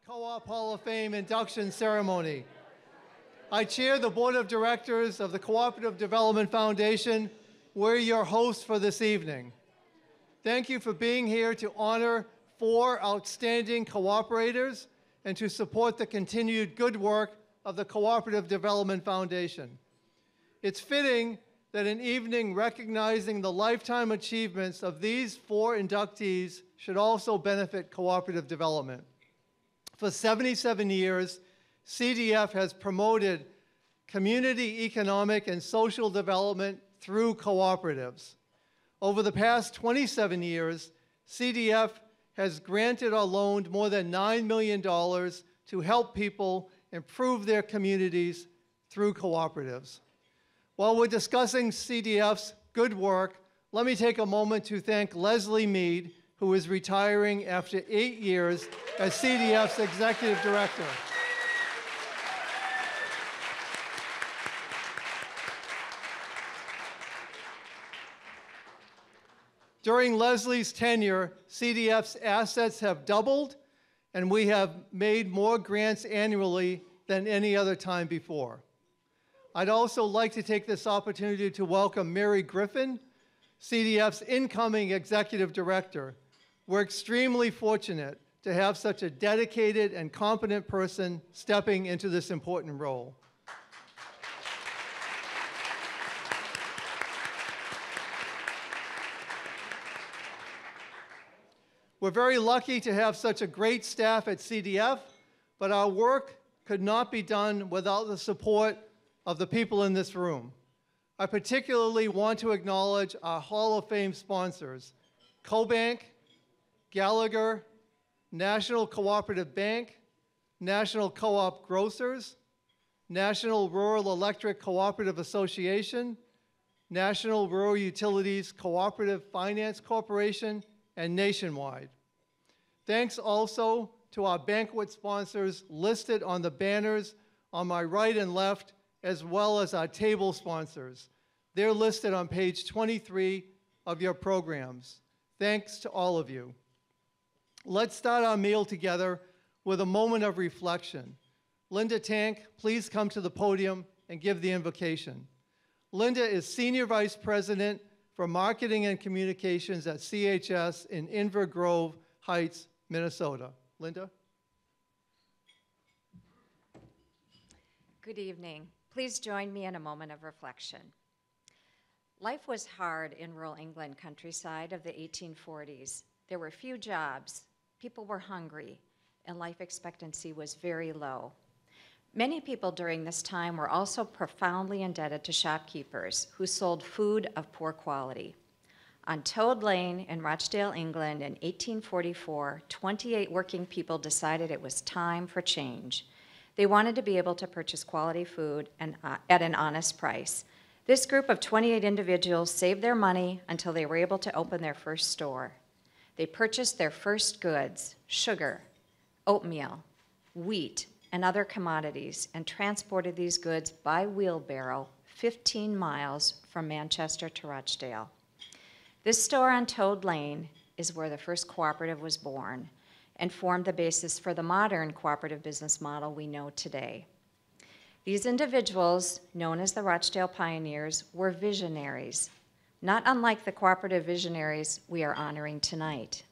Co-op Hall of Fame induction ceremony. I chair the Board of Directors of the Cooperative Development Foundation. We're your hosts for this evening. Thank you for being here to honor 4 outstanding cooperators and to support the continued good work of the Cooperative Development Foundation. It's fitting that an evening recognizing the lifetime achievements of these 4 inductees should also benefit cooperative development. For 77 years, CDF has promoted community, economic, and social development through cooperatives. Over the past 27 years, CDF has granted or loaned more than $9 million to help people improve their communities through cooperatives. While we're discussing CDF's good work, let me take a moment to thank Leslie Mead, who is retiring after 8 years as CDF's Executive Director. During Leslie's tenure, CDF's assets have doubled, and we have made more grants annually than any other time before. I'd also like to take this opportunity to welcome Mary Griffin, CDF's incoming Executive Director. We're extremely fortunate to have such a dedicated and competent person stepping into this important role. We're very lucky to have such a great staff at CDF, but our work could not be done without the support of the people in this room. I particularly want to acknowledge our Hall of Fame sponsors, CoBank, Gallagher, National Cooperative Bank, National Co-op Grocers, National Rural Electric Cooperative Association, National Rural Utilities Cooperative Finance Corporation, and Nationwide. Thanks also to our banquet sponsors listed on the banners on my right and left, as well as our table sponsors. They're listed on page 23 of your programs. Thanks to all of you. Let's start our meal together with a moment of reflection. Linda Tank, please come to the podium and give the invocation. Linda is Senior Vice President for Marketing and Communications at CHS in Inver Grove Heights, Minnesota. Linda? Good evening. Please join me in a moment of reflection. Life was hard in rural England countryside of the 1840s. There were few jobs, people were hungry, and life expectancy was very low. Many people during this time were also profoundly indebted to shopkeepers who sold food of poor quality. On Toad Lane in Rochdale, England in 1844, 28 working people decided it was time for change. They wanted to be able to purchase quality food at an honest price. This group of 28 individuals saved their money until they were able to open their first store. They purchased their first goods, sugar, oatmeal, wheat, and other commodities, and transported these goods by wheelbarrow 15 miles from Manchester to Rochdale. This store on Toad Lane is where the first cooperative was born and formed the basis for the modern cooperative business model we know today. These individuals, known as the Rochdale Pioneers, were visionaries, not unlike the cooperative visionaries we are honoring tonight.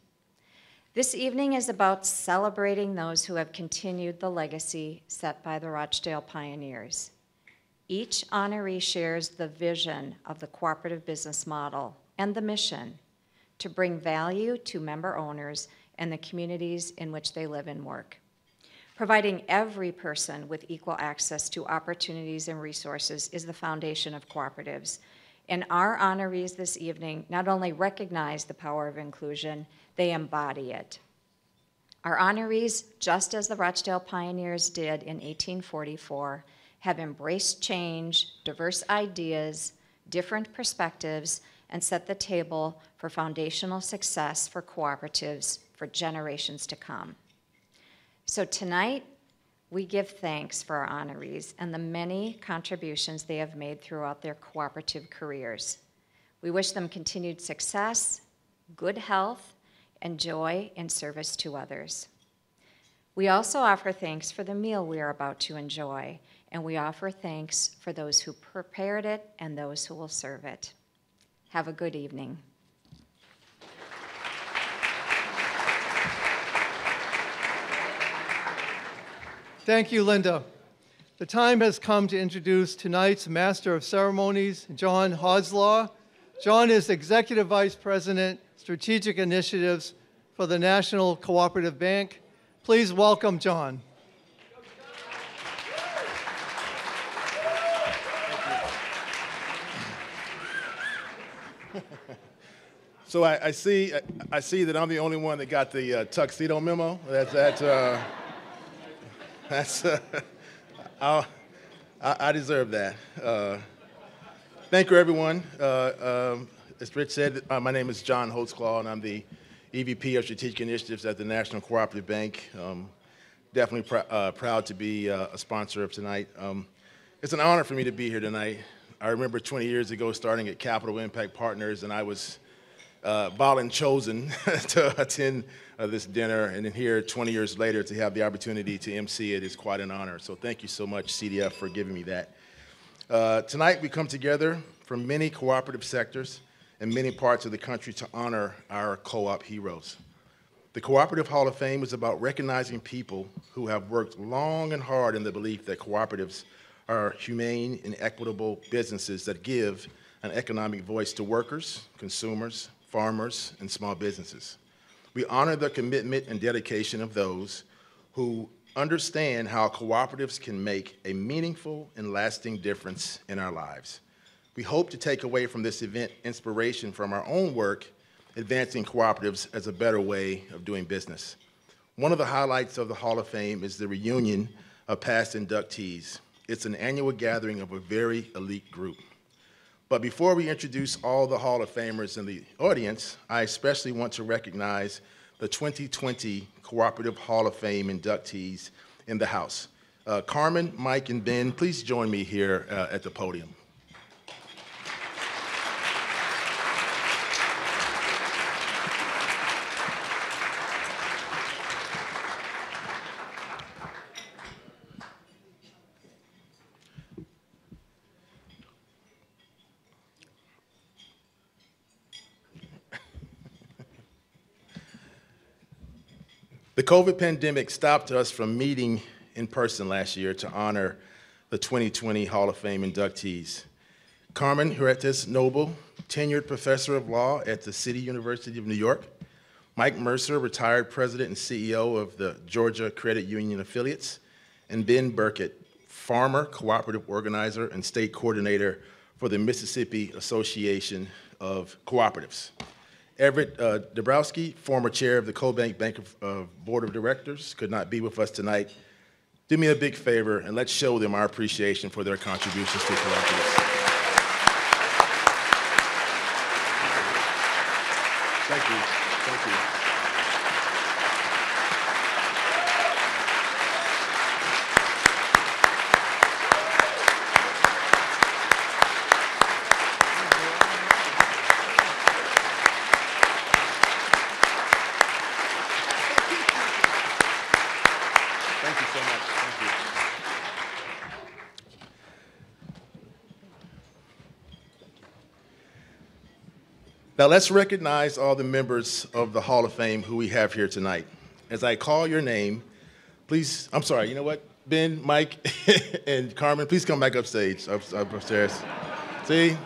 This evening is about celebrating those who have continued the legacy set by the Rochdale Pioneers. Each honoree shares the vision of the cooperative business model and the mission to bring value to member owners and the communities in which they live and work. Providing every person with equal access to opportunities and resources is the foundation of cooperatives. And our honorees this evening not only recognize the power of inclusion, they embody it. Our honorees, just as the Rochdale Pioneers did in 1844, have embraced change, diverse ideas, different perspectives, and set the table for foundational success for cooperatives for generations to come. So tonight, we give thanks for our honorees and the many contributions they have made throughout their cooperative careers. We wish them continued success, good health, and joy in service to others. We also offer thanks for the meal we are about to enjoy, and we offer thanks for those who prepared it and those who will serve it. Have a good evening. Thank you, Linda. The time has come to introduce tonight's Master of Ceremonies, John Hodslaw. John is Executive Vice President, Strategic Initiatives for the National Cooperative Bank. Please welcome John. So I see that I'm the only one that got the tuxedo memo. I deserve that. Thank you, everyone. As Rich said, my name is John Hodslaw, and I'm the EVP of Strategic Initiatives at the National Cooperative Bank. Definitely proud to be a sponsor of tonight. It's an honor for me to be here tonight. I remember 20 years ago starting at Capital Impact Partners, and I was volunteered chosen to attend this dinner, and then here 20 years later to have the opportunity to MC it is quite an honor. So thank you so much, CDF, for giving me that. Tonight we come together from many cooperative sectors and many parts of the country to honor our co-op heroes. The Cooperative Hall of Fame is about recognizing people who have worked long and hard in the belief that cooperatives are humane and equitable businesses that give an economic voice to workers, consumers, farmers, and small businesses. We honor the commitment and dedication of those who understand how cooperatives can make a meaningful and lasting difference in our lives. We hope to take away from this event inspiration from our own work advancing cooperatives as a better way of doing business. One of the highlights of the Hall of Fame is the reunion of past inductees. It's an annual gathering of a very elite group. But before we introduce all the Hall of Famers in the audience, I especially want to recognize the 2020 Cooperative Hall of Fame inductees in the house. Carmen, Mike, and Ben, please join me here at the podium. The COVID pandemic stopped us from meeting in person last year to honor the 2020 Hall of Fame inductees. Carmen Huertas Noble, tenured professor of law at the City University of New York. Mike Mercer, retired president and CEO of the Georgia Credit Union Affiliates. And Ben Burkett, farmer, cooperative organizer, and state coordinator for the Mississippi Association of Cooperatives. Everett Dabrowski, former chair of the CoBank Bank Board of Directors, could not be with us tonight. Do me a big favor and let's show them our appreciation for their contributions to cooperatives. Thank you. Thank you. Now let's recognize all the members of the Hall of Fame who we have here tonight. As I call your name, please, I'm sorry, you know what? Ben, Mike, and Carmen, please come back upstage, upstairs. See,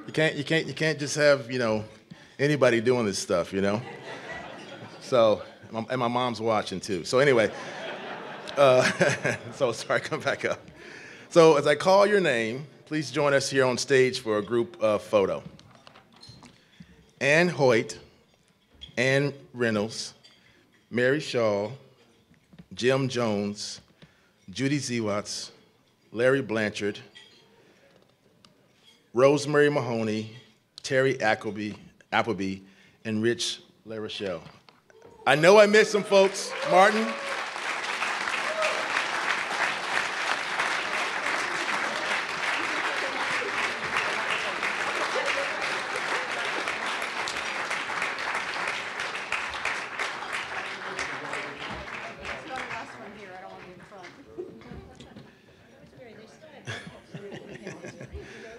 you can't just have, anybody doing this stuff, So, and my mom's watching too. So anyway, so sorry, come back up. So as I call your name, please join us here on stage for a group photo. Ann Hoyt, Ann Reynolds, Mary Shaw, Jim Jones, Judy Zewatz, Larry Blanchard, Rosemary Mahoney, Terry Appleby, and Rich LaRochelle. I know I missed some folks. Martin.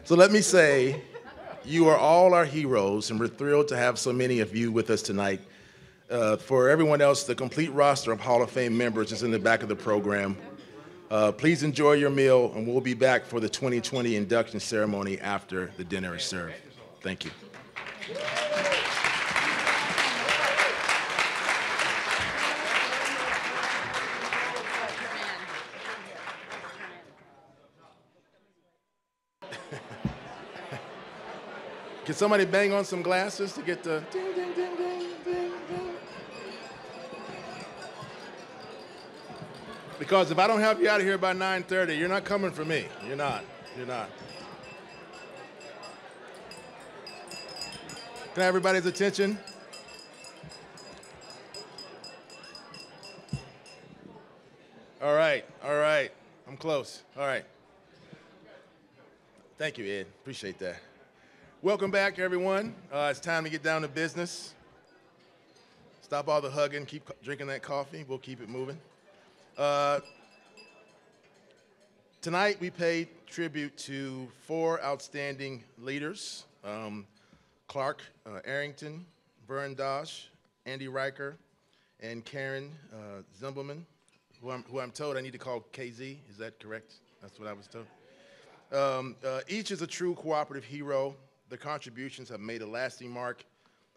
So let me say, you are all our heroes, and we're thrilled to have so many of you with us tonight. For everyone else, the complete roster of Hall of Fame members is in the back of the program. Please enjoy your meal, and we'll be back for the 2020 induction ceremony after the dinner is served. Thank you. Can somebody bang on some glasses to get the ding, ding, ding, ding, ding, ding? Because if I don't have you out of here by 9:30, you're not coming for me. You're not. You're not. Can I have everybody's attention? All right. All right. I'm close. All right. Thank you, Ed. Appreciate that. Welcome back, everyone. It's time to get down to business. Stop all the hugging, keep drinking that coffee. We'll keep it moving. Tonight, we paid tribute to 4 outstanding leaders, Clark Arrington, Vern Dosch, Andy Riker, and Karen Zimbelman, who I'm told I need to call KZ. Is that correct? That's what I was told. Each is a true cooperative hero. Their contributions have made a lasting mark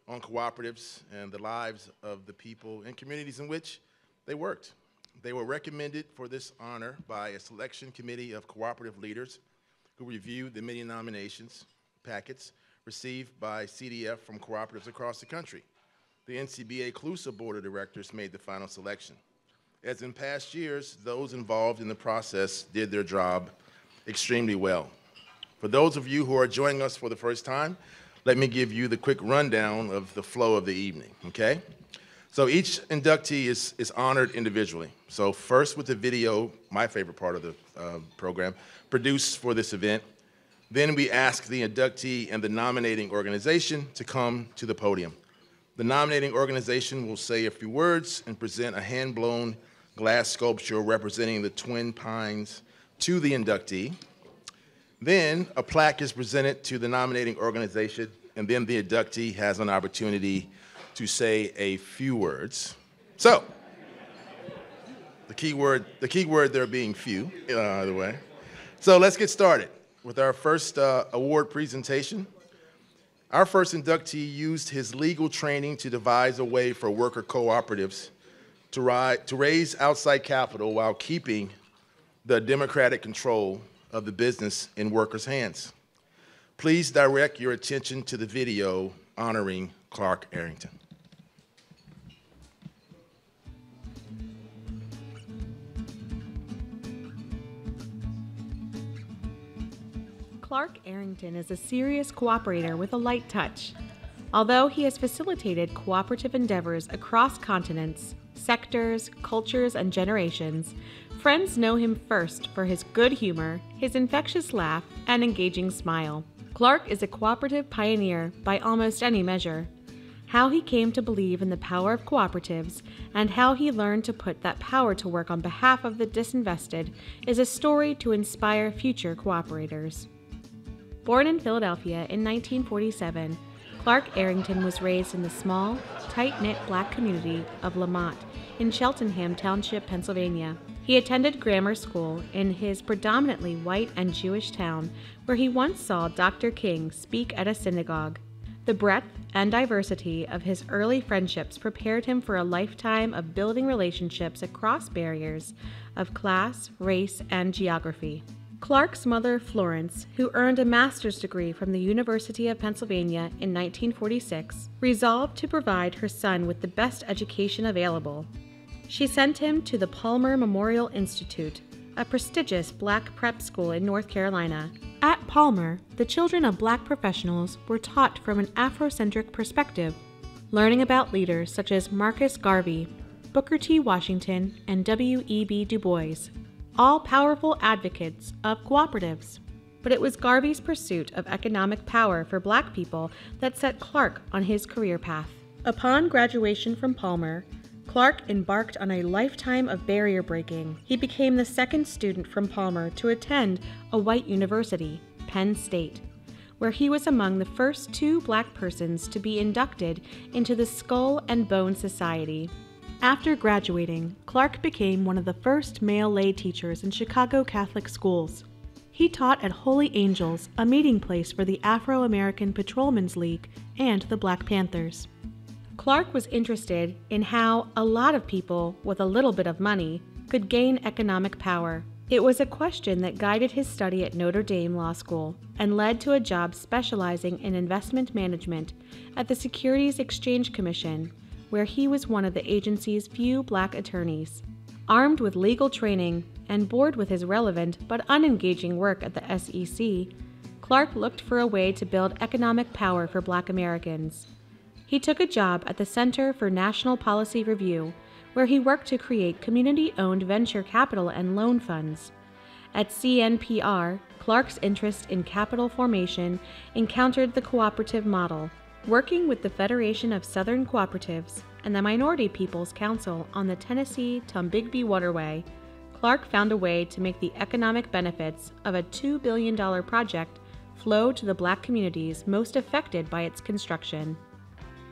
on cooperatives and the lives of the people and communities in which they worked. They were recommended for this honor by a selection committee of cooperative leaders who reviewed the many nominations packets received by CDF from cooperatives across the country. The NCBA CLUSA Board of Directors made the final selection. As in past years, those involved in the process did their job extremely well. For those of you who are joining us for the first time, let me give you the quick rundown of the flow of the evening, okay? So each inductee is honored individually. So first with the video, my favorite part of the program, produced for this event. Then we ask the inductee and the nominating organization to come to the podium. The nominating organization will say a few words and present a hand-blown glass sculpture representing the Twin Pines to the inductee. Then a plaque is presented to the nominating organization, and then the inductee has an opportunity to say a few words. So, the key word there being few, by the way. So let's get started with our first award presentation. Our first inductee used his legal training to devise a way for worker cooperatives to raise outside capital while keeping the democratic control of the business in workers' hands. Please direct your attention to the video honoring Clark Arrington. Clark Arrington is a serious cooperator with a light touch. Although he has facilitated cooperative endeavors across continents, sectors, cultures, and generations, friends know him first for his good humor, his infectious laugh, and engaging smile. Clark is a cooperative pioneer by almost any measure. How he came to believe in the power of cooperatives and how he learned to put that power to work on behalf of the disinvested is a story to inspire future cooperators. Born in Philadelphia in 1947, Clark Arrington was raised in the small, tight-knit black community of Lamont in Cheltenham Township, Pennsylvania. He attended grammar school in his predominantly white and Jewish town, where he once saw Dr. King speak at a synagogue. The breadth and diversity of his early friendships prepared him for a lifetime of building relationships across barriers of class, race, and geography. Clark's mother, Florence, who earned a master's degree from the University of Pennsylvania in 1946, resolved to provide her son with the best education available. She sent him to the Palmer Memorial Institute, a prestigious black prep school in North Carolina. At Palmer, the children of black professionals were taught from an Afrocentric perspective, learning about leaders such as Marcus Garvey, Booker T. Washington, and W.E.B. Du Bois, all powerful advocates of cooperatives. But it was Garvey's pursuit of economic power for black people that set Clark on his career path. Upon graduation from Palmer, Clark embarked on a lifetime of barrier breaking. He became the second student from Palmer to attend a white university, Penn Penn State, where he was among the first 2 black persons to be inducted into the Skull and Bone Society. After graduating, Clark became one of the first male lay teachers in Chicago Catholic schools. He taught at Holy Angels, a meeting place for the Afro-American Patrolmen's League and the Black Panthers. Clark was interested in how a lot of people with a little bit of money could gain economic power. It was a question that guided his study at Notre Dame Law School and led to a job specializing in investment management at the Securities Exchange Commission, where he was one of the agency's few black attorneys. Armed with legal training and bored with his relevant but unengaging work at the SEC, Clark looked for a way to build economic power for Black Americans. He took a job at the Center for National Policy Review, where he worked to create community-owned venture capital and loan funds. At CNPR, Clark's interest in capital formation encountered the cooperative model. Working with the Federation of Southern Cooperatives and the Minority Peoples Council on the Tennessee-Tombigbee Waterway, Clark found a way to make the economic benefits of a $2 billion project flow to the black communities most affected by its construction.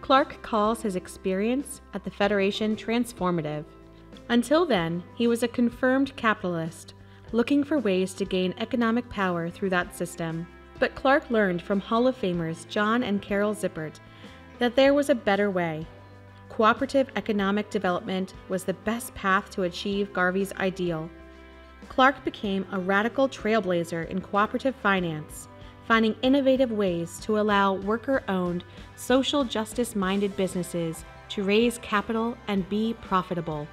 Clark calls his experience at the Federation transformative. Until then, he was a confirmed capitalist, looking for ways to gain economic power through that system. But Clark learned from Hall of Famers John and Carol Zippert that there was a better way. Cooperative economic development was the best path to achieve Garvey's ideal. Clark became a radical trailblazer in cooperative finance, finding innovative ways to allow worker-owned, social justice-minded businesses to raise capital and be profitable.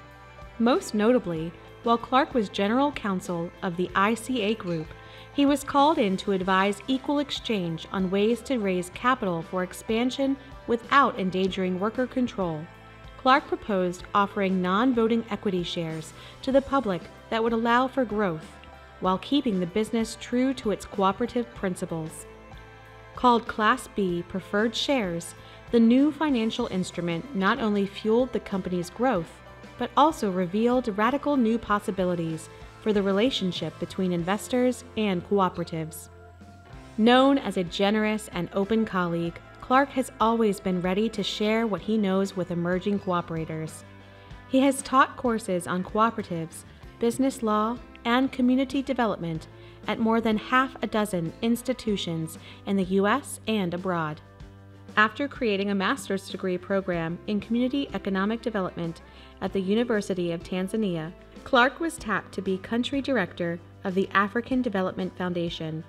Most notably, while Clark was general counsel of the ICA Group, he was called in to advise Equal Exchange on ways to raise capital for expansion without endangering worker control. Clark proposed offering non-voting equity shares to the public that would allow for growth, while keeping the business true to its cooperative principles. Called Class B preferred shares, the new financial instrument not only fueled the company's growth, but also revealed radical new possibilities for the relationship between investors and cooperatives. Known as a generous and open colleague, Clark has always been ready to share what he knows with emerging cooperators. He has taught courses on cooperatives, business law, and community development at more than half a dozen institutions in the U.S. and abroad. After creating a master's degree program in community economic development at the University of Tanzania, Clark was tapped to be country director of the African Development Foundation,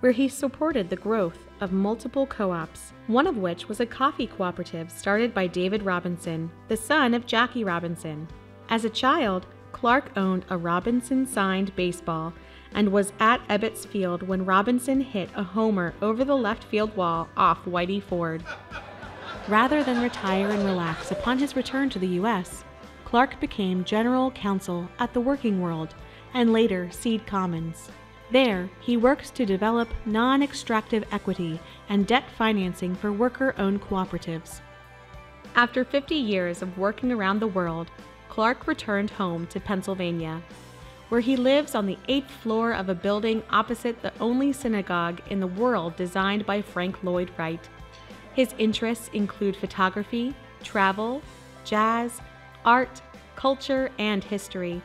where he supported the growth of multiple co-ops, one of which was a coffee cooperative started by David Robinson, the son of Jackie Robinson. As a child, Clark owned a Robinson-signed baseball and was at Ebbets Field when Robinson hit a homer over the left field wall off Whitey Ford. Rather than retire and relax upon his return to the U.S., Clark became general counsel at the Working World and later Seed Commons. There, he works to develop non-extractive equity and debt financing for worker-owned cooperatives. After 50 years of working around the world, Clark returned home to Pennsylvania, where he lives on the 8th floor of a building opposite the only synagogue in the world designed by Frank Lloyd Wright. His interests include photography, travel, jazz, art, culture, and history.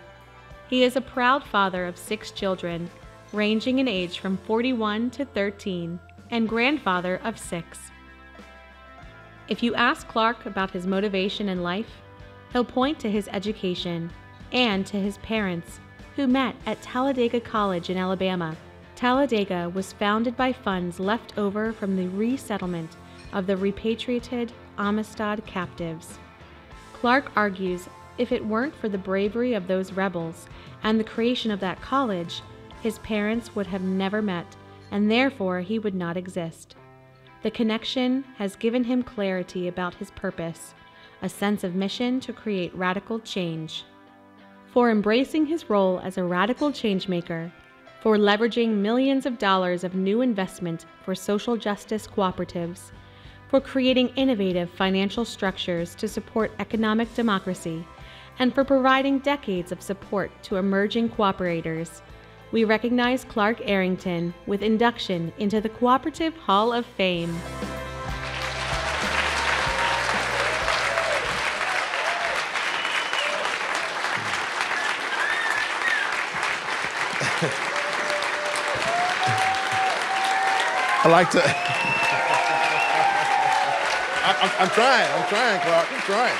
He is a proud father of 6 children, ranging in age from 41 to 13, and grandfather of 6. If you ask Clark about his motivation in life, he'll point to his education and to his parents, who met at Talladega College in Alabama. Talladega was founded by funds left over from the resettlement of the repatriated Amistad captives. Clark argues if it weren't for the bravery of those rebels and the creation of that college, his parents would have never met, and therefore he would not exist. The connection has given him clarity about his purpose, a sense of mission to create radical change. For embracing his role as a radical changemaker, for leveraging millions of dollars of new investment for social justice cooperatives, for creating innovative financial structures to support economic democracy, and for providing decades of support to emerging cooperators, we recognize Clark Arrington with induction into the Cooperative Hall of Fame. I like to. I'm trying, Clark, I'm trying.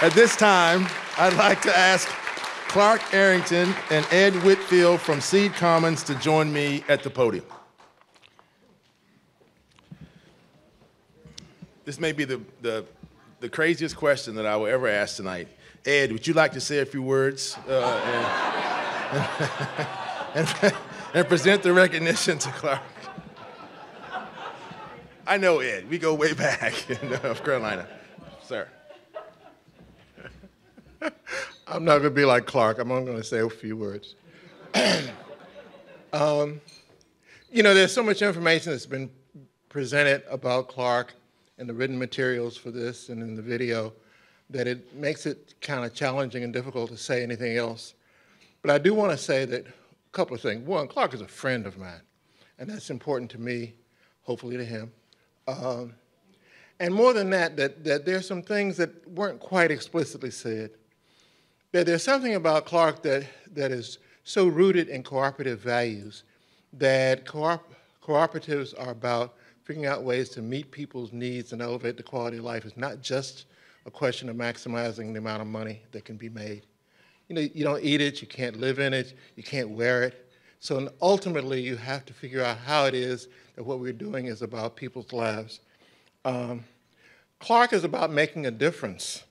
At this time, I'd like to ask Clark Arrington and Ed Whitfield from Seed Commons to join me at the podium. This may be the craziest question that I will ever ask tonight. Ed, would you like to say a few words and present the recognition to Clark? I know Ed. We go way back in North Carolina. Sir. I'm not going to be like Clark. I'm only going to say a few words. You know, there's so much information that's been presented about Clark in the written materials for this and in the video that it makes it kind of challenging and difficult to say anything else. But I do want to say that a couple of things. One, Clark is a friend of mine, and that's important to me, hopefully to him. And more than that, that there's some things that weren't quite explicitly said. That there's something about Clark that is so rooted in cooperative values, that cooperatives are about figuring out ways to meet people's needs and elevate the quality of life. It's not just a question of maximizing the amount of money that can be made. You know, you don't eat it, you can't live in it, you can't wear it. So ultimately, you have to figure out how it is that what we're doing is about people's lives. Clark is about making a difference.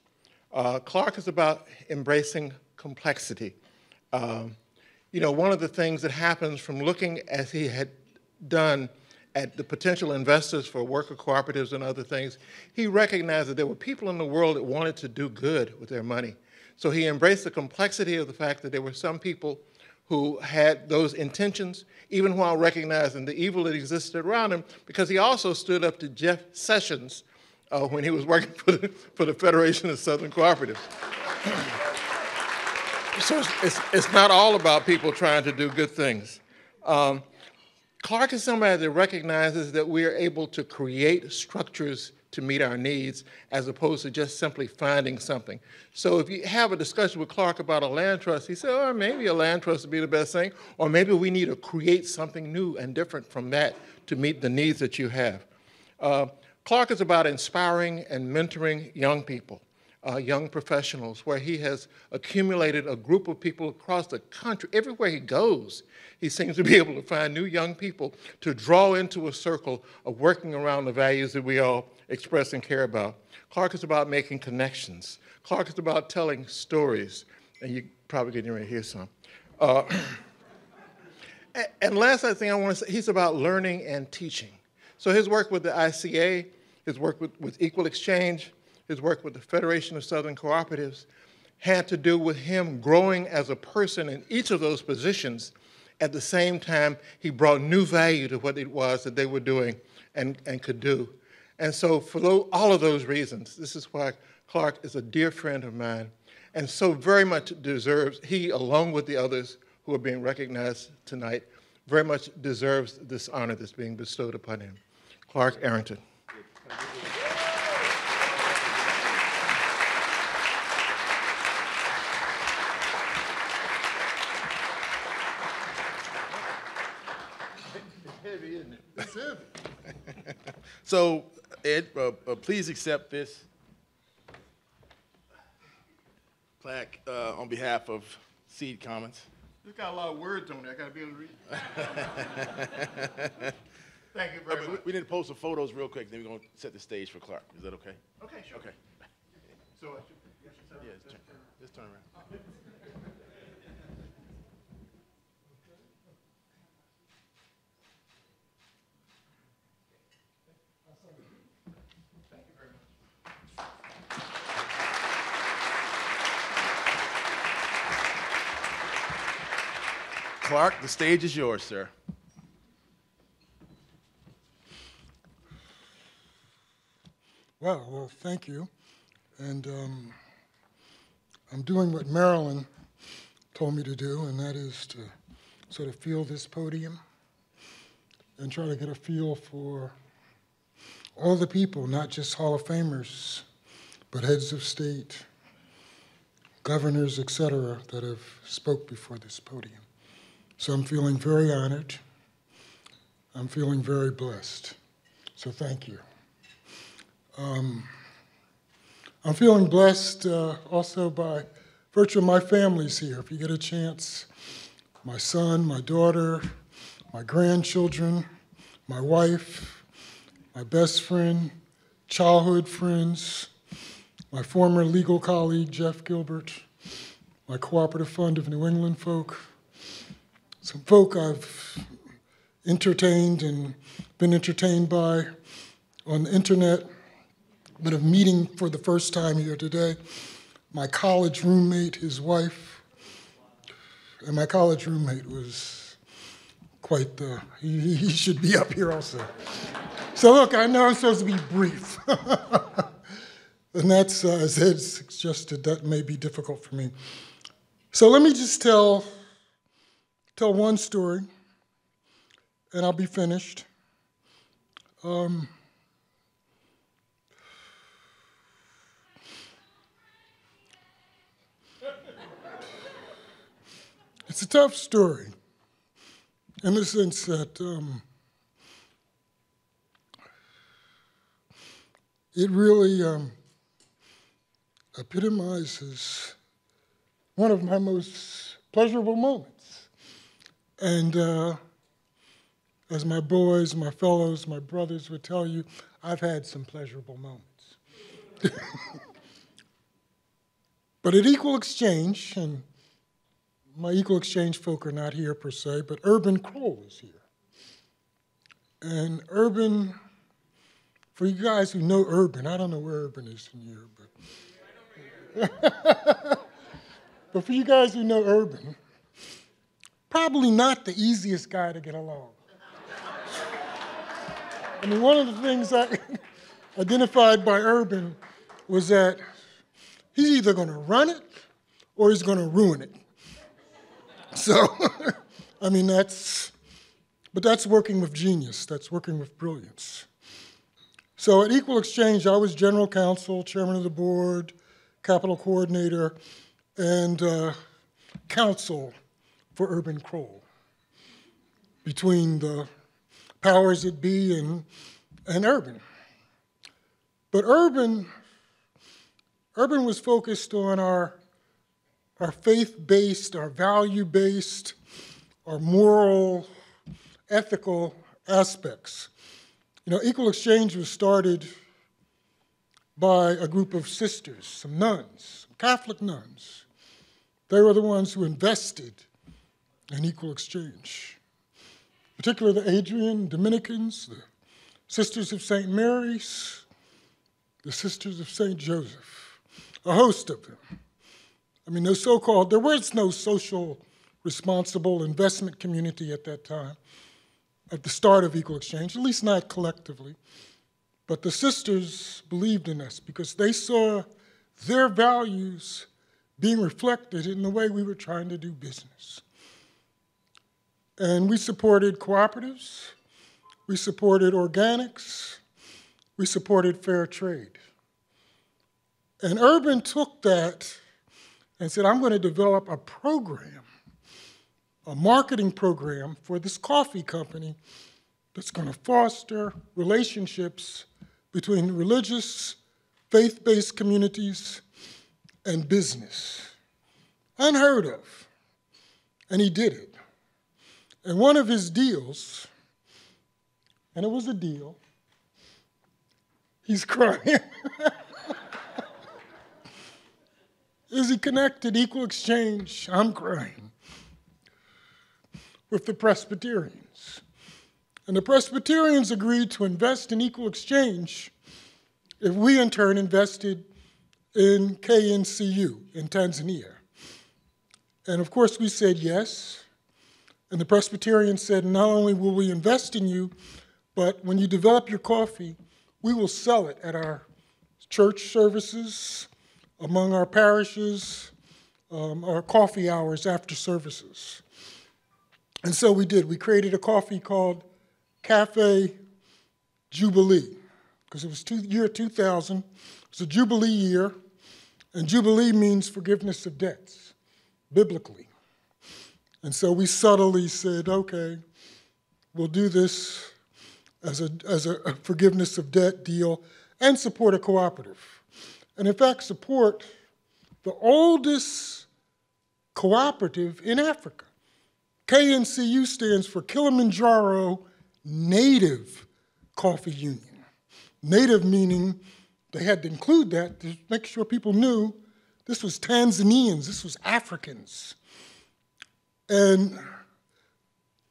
Clark is about embracing complexity. You know, one of the things that happens from looking as he had done at the potential investors for worker cooperatives and other things, he recognized that there were people in the world that wanted to do good with their money. So he embraced the complexity of the fact that there were some people who had those intentions, even while recognizing the evil that existed around him, because he also stood up to Jeff Sessions when he was working for the Federation of Southern Cooperatives. So it's not all about people trying to do good things. Clark is somebody that recognizes that we are able to create structures to meet our needs as opposed to just simply finding something. So if you have a discussion with Clark about a land trust, he said, oh, maybe a land trust would be the best thing, or maybe we need to create something new and different from that to meet the needs that you have. Clark is about inspiring and mentoring young people, young professionals, where he has accumulated a group of people across the country. Everywhere he goes, he seems to be able to find new young people to draw into a circle of working around the values that we all express and care about. Clark is about making connections. Clark is about telling stories, and you're probably getting ready to hear some. And last thing I want to say, he's about learning and teaching. So his work with the ICA, his work with Equal Exchange, his work with the Federation of Southern Cooperatives had to do with him growing as a person in each of those positions. At the same time, he brought new value to what it was that they were doing and could do. And so for all of those reasons, this is why Clark is a dear friend of mine and so very much deserves, he along with the others who are being recognized tonight, very much deserves this honor that's being bestowed upon him. Clark Arrington. So, Ed, please accept this plaque on behalf of Seed Commons. It's got a lot of words on there. I got to be able to read. Thank you very much. We need to post some photos real quick, then we're going to set the stage for Clark. Is that okay? Okay, sure. Okay. So, Yeah, just turn around. Clark, the stage is yours, sir. Well, thank you. And I'm doing what Marilyn told me to do, and that is to sort of feel this podium and try to get a feel for all the people, not just Hall of Famers, but heads of state, governors, et cetera, that have spoke before this podium. So I'm feeling very honored. I'm feeling very blessed. So thank you. I'm feeling blessed also by virtue of my family's here. If you get a chance, my son, my daughter, my grandchildren, my wife, my best friend, childhood friends, my former legal colleague, Jeff Gilbert, my Cooperative Fund of New England folk, some folk I've entertained and been entertained by on the internet, but of meeting for the first time here today, my college roommate, his wife, and my college roommate was quite the, he should be up here also. So look, I know I'm supposed to be brief. And that's, as Ed suggested, that may be difficult for me. So let me just tell one story, and I'll be finished. It's a tough story in the sense that it really epitomizes one of my most pleasurable moments. And as my boys, my fellows, my brothers would tell you, I've had some pleasurable moments. But at Equal Exchange, and my Equal Exchange folk are not here per se, but Urban Kroll is here. And Urban, for you guys who know Urban, I don't know where Urban is in here, but but for you guys who know Urban, probably not the easiest guy to get along. I mean, one of the things I identified by Urban was that he's either going to run it or he's going to ruin it. So, I mean, that's working with genius. That's working with brilliance. So at Equal Exchange, I was general counsel, chairman of the board, capital coordinator, and counsel for Urban Kroll, between the powers that be and Urban. But Urban was focused on our faith-based, our value-based, our moral, ethical aspects. You know, Equal Exchange was started by a group of sisters, some nuns, Catholic nuns. They were the ones who invested in Equal Exchange, particularly the Adrian Dominicans, the Sisters of St. Mary's, the Sisters of St. Joseph, a host of them. I mean, those so-called, there was no social responsible investment community at that time, at the start of Equal Exchange, at least not collectively. But the sisters believed in us because they saw their values being reflected in the way we were trying to do business. And we supported cooperatives, we supported organics, we supported fair trade. And Urban took that and said, I'm going to develop a program, a marketing program for this coffee company that's going to foster relationships between religious, faith-based communities and business. Unheard of. And he did it. And one of his deals, and it was a deal, he's crying, is he connected Equal Exchange, I'm crying, with the Presbyterians. And the Presbyterians agreed to invest in Equal Exchange if we in turn invested in KNCU in Tanzania. And of course we said yes. And the Presbyterians said, not only will we invest in you, but when you develop your coffee, we will sell it at our church services, among our parishes, our coffee hours after services. And so we did. We created a coffee called Cafe Jubilee, because it was year 2000. It was a Jubilee year, and Jubilee means forgiveness of debts, biblically. And so we subtly said, okay, we'll do this as a forgiveness of debt deal and support a cooperative. And in fact, support the oldest cooperative in Africa. KNCU stands for Kilimanjaro Native Coffee Union. Native meaning they had to include that to make sure people knew this was Tanzanians, this was Africans. And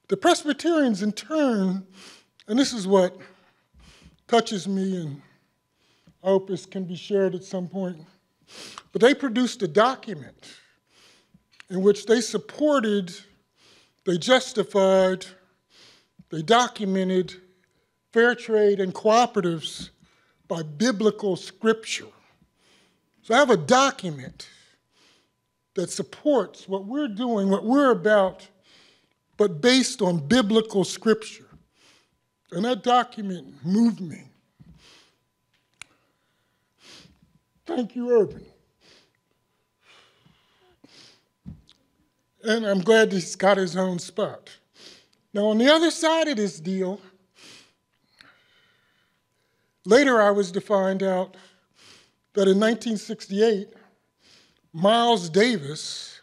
the Presbyterians in turn, and this is what touches me, and I hope this can be shared at some point, but they produced a document in which they supported, they justified, they documented fair trade and cooperatives by biblical scripture. So I have a document that supports what we're doing, what we're about, but based on biblical scripture. And that document moved me. Thank you, Urban. And I'm glad he's got his own spot. Now, on the other side of this deal, later I was to find out that in 1968, Miles Davis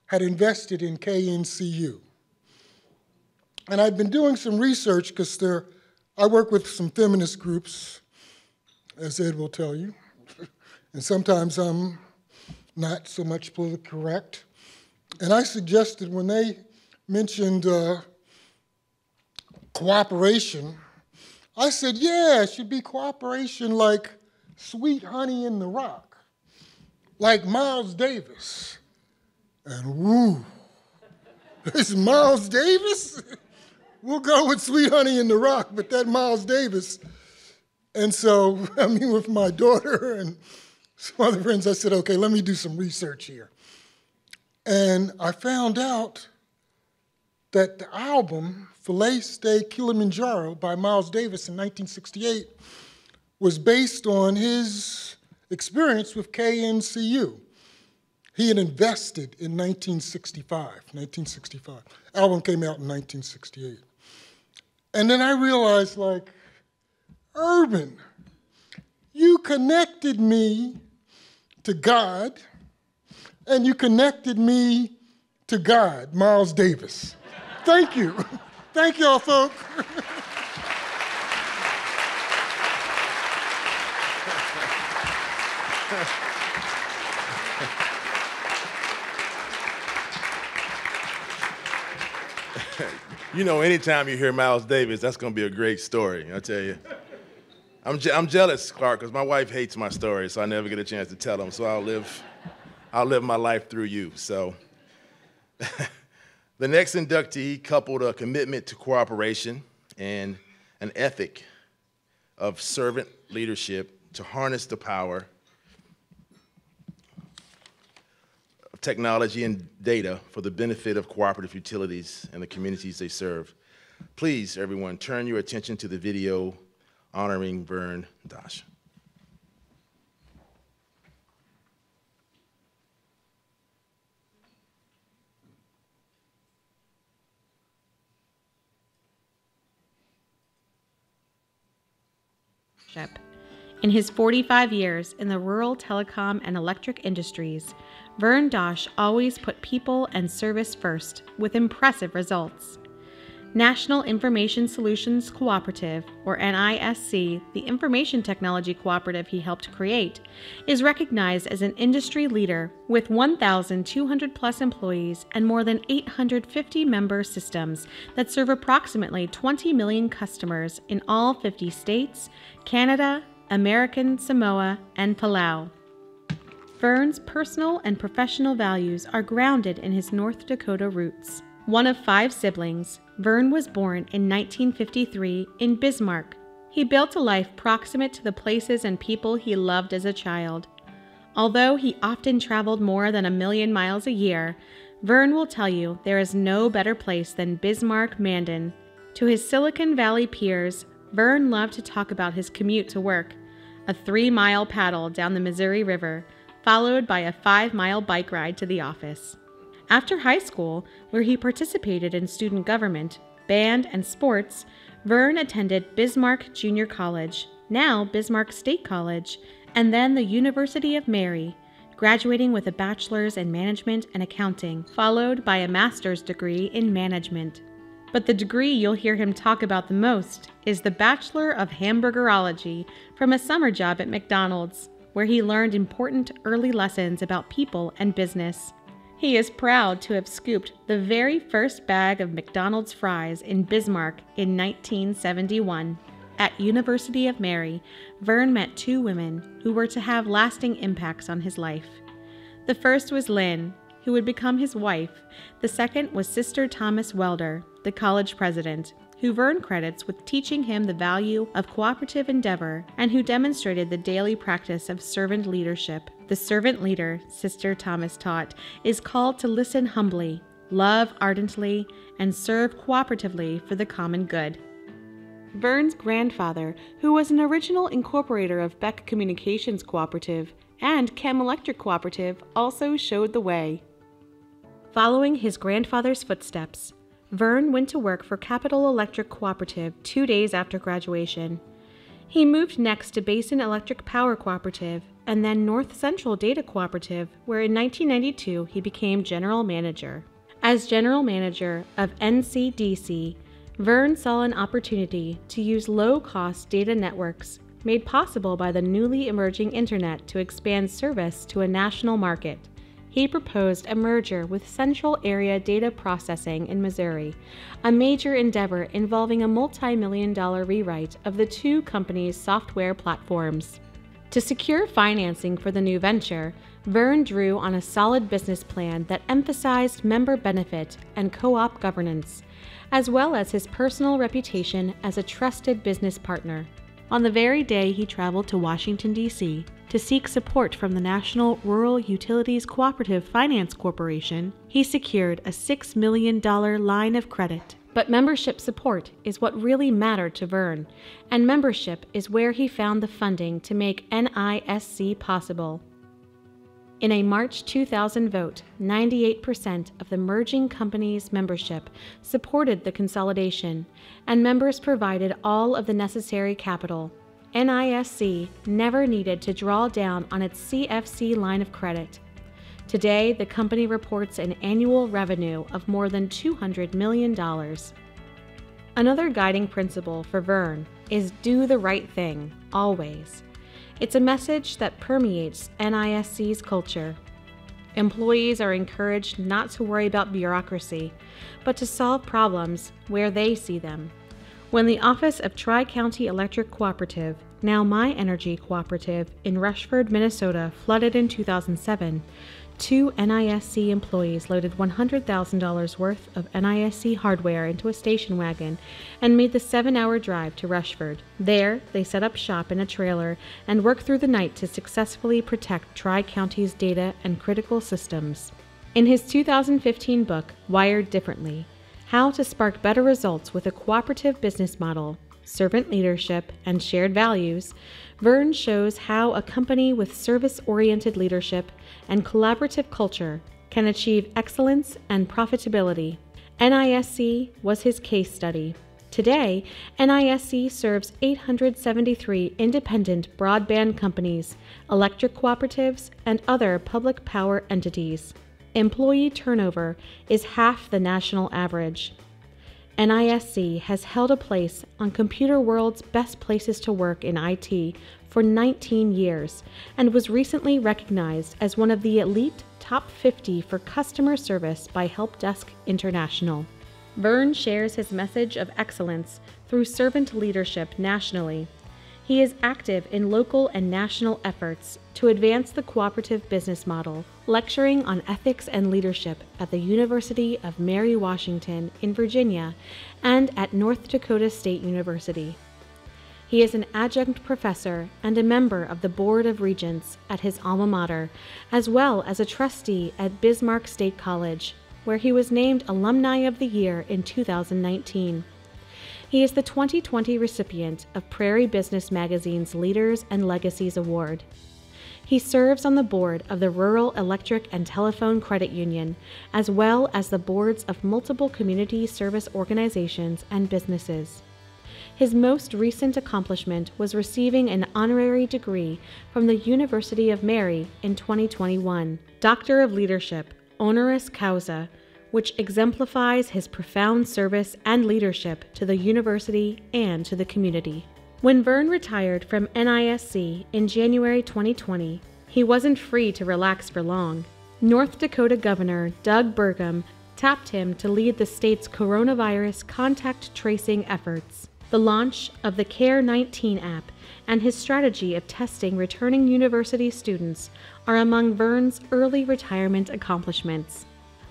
had invested in KNCU. And I'd been doing some research because I work with some feminist groups, as Ed will tell you, and sometimes I'm not so much politically correct. And I suggested when they mentioned cooperation, I said, yeah, it should be cooperation like sweet honey in the rock, like Miles Davis. And woo, it's Miles Davis? We'll go with sweet honey in the rock, but that Miles Davis. And so, I mean, with my daughter and some other friends, I said, okay, let me do some research here. And I found out that the album, Filet Stay Kilimanjaro by Miles Davis in 1968, was based on his experience with KNCU. He had invested in 1965. Album came out in 1968. And then I realized, like, Urban, you connected me to God, and you connected me to God, Miles Davis. Thank you. Thank y'all, folks. You know, anytime you hear Miles Davis, that's going to be a great story, I tell you. I'm jealous, Clark, because my wife hates my stories, so I never get a chance to tell them. So I'll live my life through you. So the next inductee coupled a commitment to cooperation and an ethic of servant leadership to harness the power of technology and data for the benefit of cooperative utilities and the communities they serve. Please, everyone, turn your attention to the video honoring Vern Dosch. In his 45 years in the rural telecom and electric industries, Vern Dosch always put people and service first with impressive results. National Information Solutions Cooperative, or NISC, the information technology cooperative he helped create, is recognized as an industry leader with 1,200 plus employees and more than 850 member systems that serve approximately 20 million customers in all 50 states, Canada, American Samoa, and Palau. Vern's personal and professional values are grounded in his North Dakota roots. One of 5 siblings, Vern was born in 1953 in Bismarck. He built a life proximate to the places and people he loved as a child. Although he often traveled more than 1,000,000 miles a year, Vern will tell you there is no better place than Bismarck, Mandan. To his Silicon Valley peers, Vern loved to talk about his commute to work, a 3-mile paddle down the Missouri River, followed by a 5-mile bike ride to the office. After high school, where he participated in student government, band, and sports, Vern attended Bismarck Junior College, now Bismarck State College, and then the University of Mary, graduating with a bachelor's in management and accounting, followed by a master's degree in management. But the degree you'll hear him talk about the most is the Bachelor of Hamburgerology from a summer job at McDonald's, where he learned important early lessons about people and business. He is proud to have scooped the very first bag of McDonald's fries in Bismarck in 1971. At University of Mary, Vern met 2 women who were to have lasting impacts on his life. The first was Lynn, who would become his wife. The second was Sister Thomas Welder, the college president, who Vern credits with teaching him the value of cooperative endeavor and who demonstrated the daily practice of servant leadership. The servant leader, Sister Thomas taught, is called to listen humbly, love ardently, and serve cooperatively for the common good. Vern's grandfather, who was an original incorporator of Beck Communications Cooperative and Chem Electric Cooperative, also showed the way. Following his grandfather's footsteps, Vern went to work for Capital Electric Cooperative 2 days after graduation. He moved next to Basin Electric Power Cooperative and then North Central Data Cooperative, where in 1992 he became general manager. As general manager of NCDC, Vern saw an opportunity to use low-cost data networks made possible by the newly emerging internet to expand service to a national market. He proposed a merger with Central Area Data Processing in Missouri, a major endeavor involving a multi-million-dollar rewrite of the 2 companies' software platforms. To secure financing for the new venture, Vern drew on a solid business plan that emphasized member benefit and co-op governance, as well as his personal reputation as a trusted business partner. On the very day he traveled to Washington, D.C. to seek support from the National Rural Utilities Cooperative Finance Corporation, he secured a $6 million line of credit. But membership support is what really mattered to Vern, and membership is where he found the funding to make NISC possible. In a March 2000 vote, 98% of the merging company's membership supported the consolidation, and members provided all of the necessary capital. NISC never needed to draw down on its CFC line of credit. Today, the company reports an annual revenue of more than $200 million. Another guiding principle for Vern is do the right thing, always. It's a message that permeates NISC's culture. Employees are encouraged not to worry about bureaucracy, but to solve problems where they see them. When the office of Tri-County Electric Cooperative, now My Energy Cooperative, in Rushford, Minnesota, flooded in 2007, 2 NISC employees loaded $100,000 worth of NISC hardware into a station wagon and made the 7-hour drive to Rushford. There, they set up shop in a trailer and worked through the night to successfully protect Tri-County's data and critical systems. In his 2015 book, Wired Differently, How to Spark Better Results with a Cooperative Business Model, Servant Leadership, and Shared Values, Vern shows how a company with service-oriented leadership and collaborative culture can achieve excellence and profitability. NISC was his case study. Today, NISC serves 873 independent broadband companies, electric cooperatives, and other public power entities. Employee turnover is half the national average. NISC has held a place on Computerworld's Best Places to Work in IT for 19 years and was recently recognized as one of the elite top 50 for customer service by Help Desk International. Vern shares his message of excellence through servant leadership nationally. He is active in local and national efforts to advance the cooperative business model, lecturing on ethics and leadership at the University of Mary Washington in Virginia and at North Dakota State University. He is an adjunct professor and a member of the Board of Regents at his alma mater, as well as a trustee at Bismarck State College, where he was named Alumni of the Year in 2019. He is the 2020 recipient of Prairie Business Magazine's Leaders and Legacies Award. He serves on the board of the Rural Electric and Telephone Credit Union, as well as the boards of multiple community service organizations and businesses. His most recent accomplishment was receiving an honorary degree from the University of Mary in 2021, Doctor of Leadership, honoris causa, which exemplifies his profound service and leadership to the university and to the community. When Vern retired from NISC in January 2020, he wasn't free to relax for long. North Dakota Governor Doug Burgum tapped him to lead the state's coronavirus contact tracing efforts. The launch of the Care19 app and his strategy of testing returning university students are among Vern's early retirement accomplishments.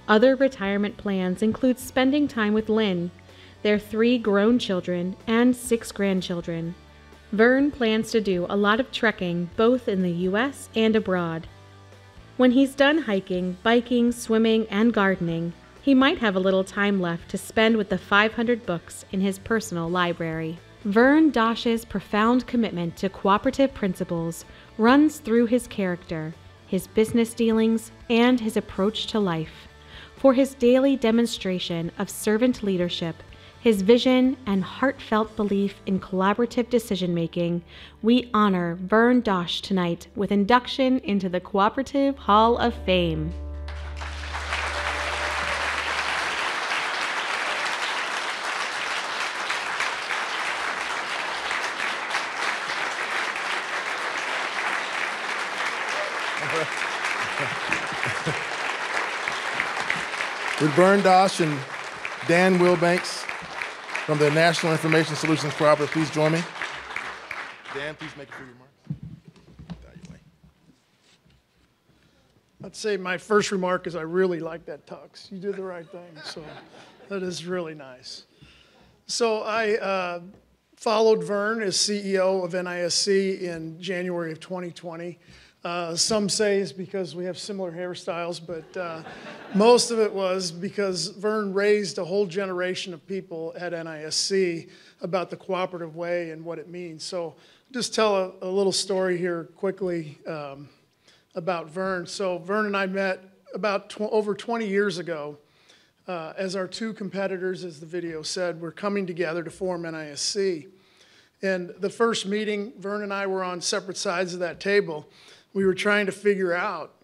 Other retirement plans include spending time with Lynn, their 3 grown children, and 6 grandchildren. Vern plans to do a lot of trekking both in the U.S. and abroad. When he's done hiking, biking, swimming, and gardening, he might have a little time left to spend with the 500 books in his personal library. Vern Dosch's profound commitment to cooperative principles runs through his character, his business dealings, and his approach to life. For his daily demonstration of servant leadership, his vision, and heartfelt belief in collaborative decision-making, we honor Vern Dosch tonight with induction into the Cooperative Hall of Fame. With Vern Dosch and Dan Wilbanks from the National Information Solutions Cooperative, please join me. Dan, please make a few remarks. I'd say my first remark is I really like that tux. You did the right thing, so that is really nice. So I followed Vern as CEO of NISC in January of 2020. Some say it's because we have similar hairstyles, but most of it was because Vern raised a whole generation of people at NISC about the cooperative way and what it means. So just tell a little story here quickly about Vern. So Vern and I met about over 20 years ago as our 2 competitors, as the video said, were coming together to form NISC. And the first meeting, Vern and I were on separate sides of that table. We were trying to figure out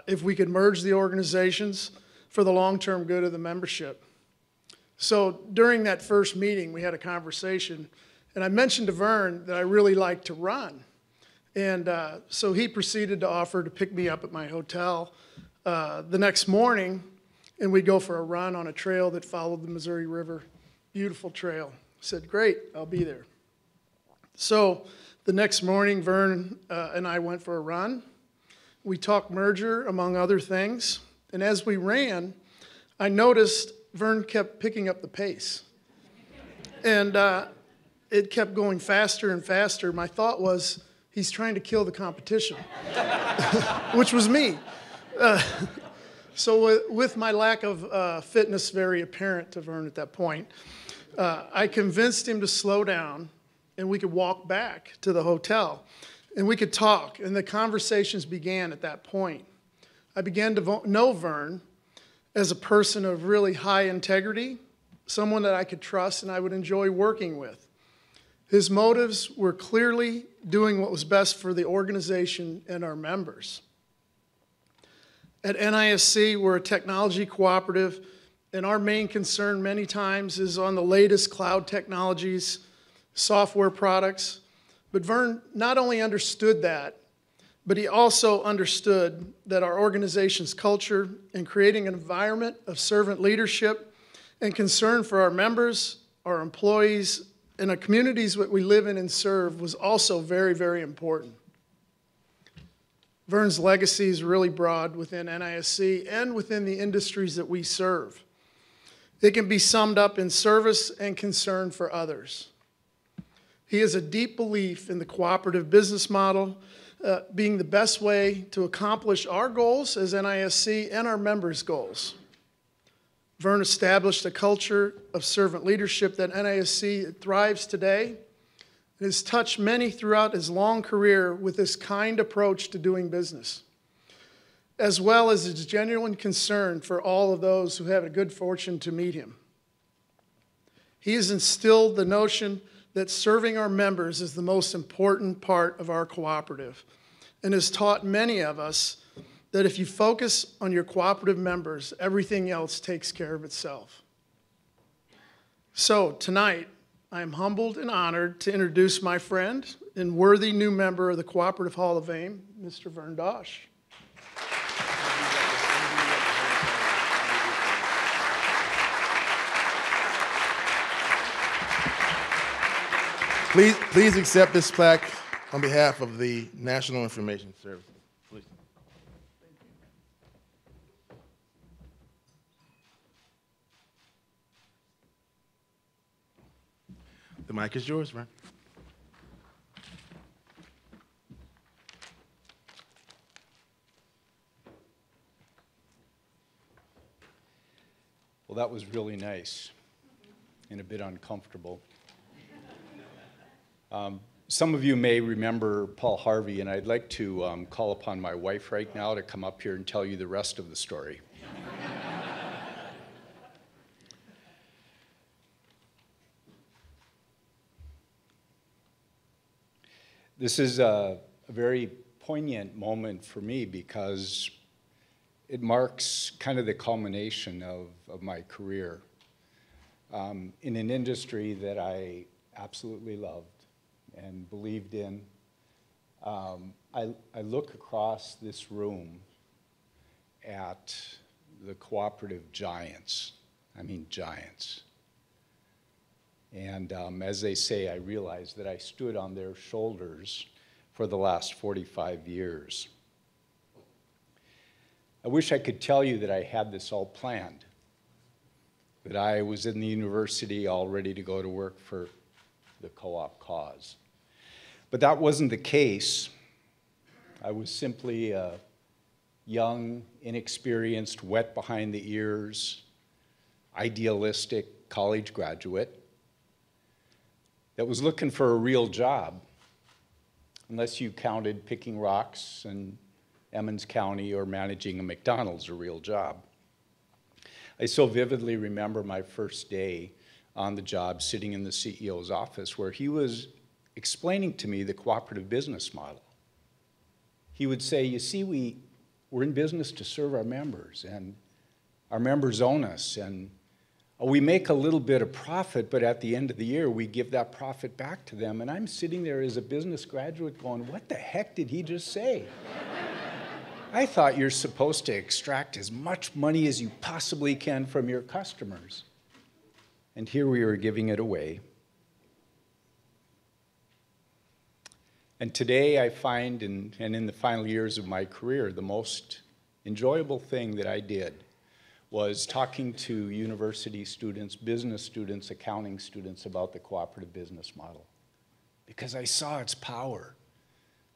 if we could merge the organizations for the long-term good of the membership. So during that first meeting, we had a conversation, and I mentioned to Vern that I really like to run. And so he proceeded to offer to pick me up at my hotel the next morning, and we'd go for a run on a trail that followed the Missouri River. Beautiful trail. I said, great, I'll be there. So the next morning, Vern and I went for a run. We talked merger, among other things. And as we ran, I noticed Vern kept picking up the pace. And it kept going faster and faster. My thought was, he's trying to kill the competition, which was me. So with my lack of fitness very apparent to Vern at that point, I convinced him to slow down, and we could walk back to the hotel, and we could talk, and the conversations began at that point. I began to know Vern as a person of really high integrity, someone that I could trust and I would enjoy working with. His motives were clearly doing what was best for the organization and our members. At NISC, we're a technology cooperative, and our main concern many times is on the latest cloud technologies, software products. But Vern not only understood that, but he also understood that our organization's culture in creating an environment of servant leadership and concern for our members, our employees, and the communities that we live in and serve was also very, very important. Vern's legacy is really broad within NISC and within the industries that we serve. It can be summed up in service and concern for others. He has a deep belief in the cooperative business model being the best way to accomplish our goals as NISC and our members' goals. Vern established a culture of servant leadership that NISC thrives today and has touched many throughout his long career with this kind approach to doing business, as well as his genuine concern for all of those who have a good fortune to meet him. He has instilled the notion that serving our members is the most important part of our cooperative, and has taught many of us that if you focus on your cooperative members, everything else takes care of itself. So tonight, I am humbled and honored to introduce my friend and worthy new member of the Cooperative Hall of Fame, Mr. Vern Dosch. Please accept this plaque on behalf of the National Information Service. Please. The mic is yours, Vern. Well, that was really nice and a bit uncomfortable. Some of you may remember Paul Harvey, and I'd like to call upon my wife right now to come up here and tell you the rest of the story. This is a very poignant moment for me because it marks kind of the culmination of my career in an industry that I absolutely loved and believed in. I look across this room at the cooperative giants. I mean giants. And as they say, I realize that I stood on their shoulders for the last 45 years. I wish I could tell you that I had this all planned, that I was in the university all ready to go to work for the co-op cause. But that wasn't the case. I was simply a young, inexperienced, wet behind the ears, idealistic college graduate that was looking for a real job, unless you counted picking rocks in Emmons County or managing a McDonald's a real job. I so vividly remember my first day on the job sitting in the CEO's office where he was explaining to me the cooperative business model. He would say, you see, we're in business to serve our members, and our members own us, and we make a little bit of profit, but at the end of the year, we give that profit back to them. And I'm sitting there as a business graduate going, what the heck did he just say? I thought you're supposed to extract as much money as you possibly can from your customers. And here we are giving it away. And today I find, and in the final years of my career, the most enjoyable thing that I did was talking to university students, business students, accounting students about the cooperative business model. Because I saw its power.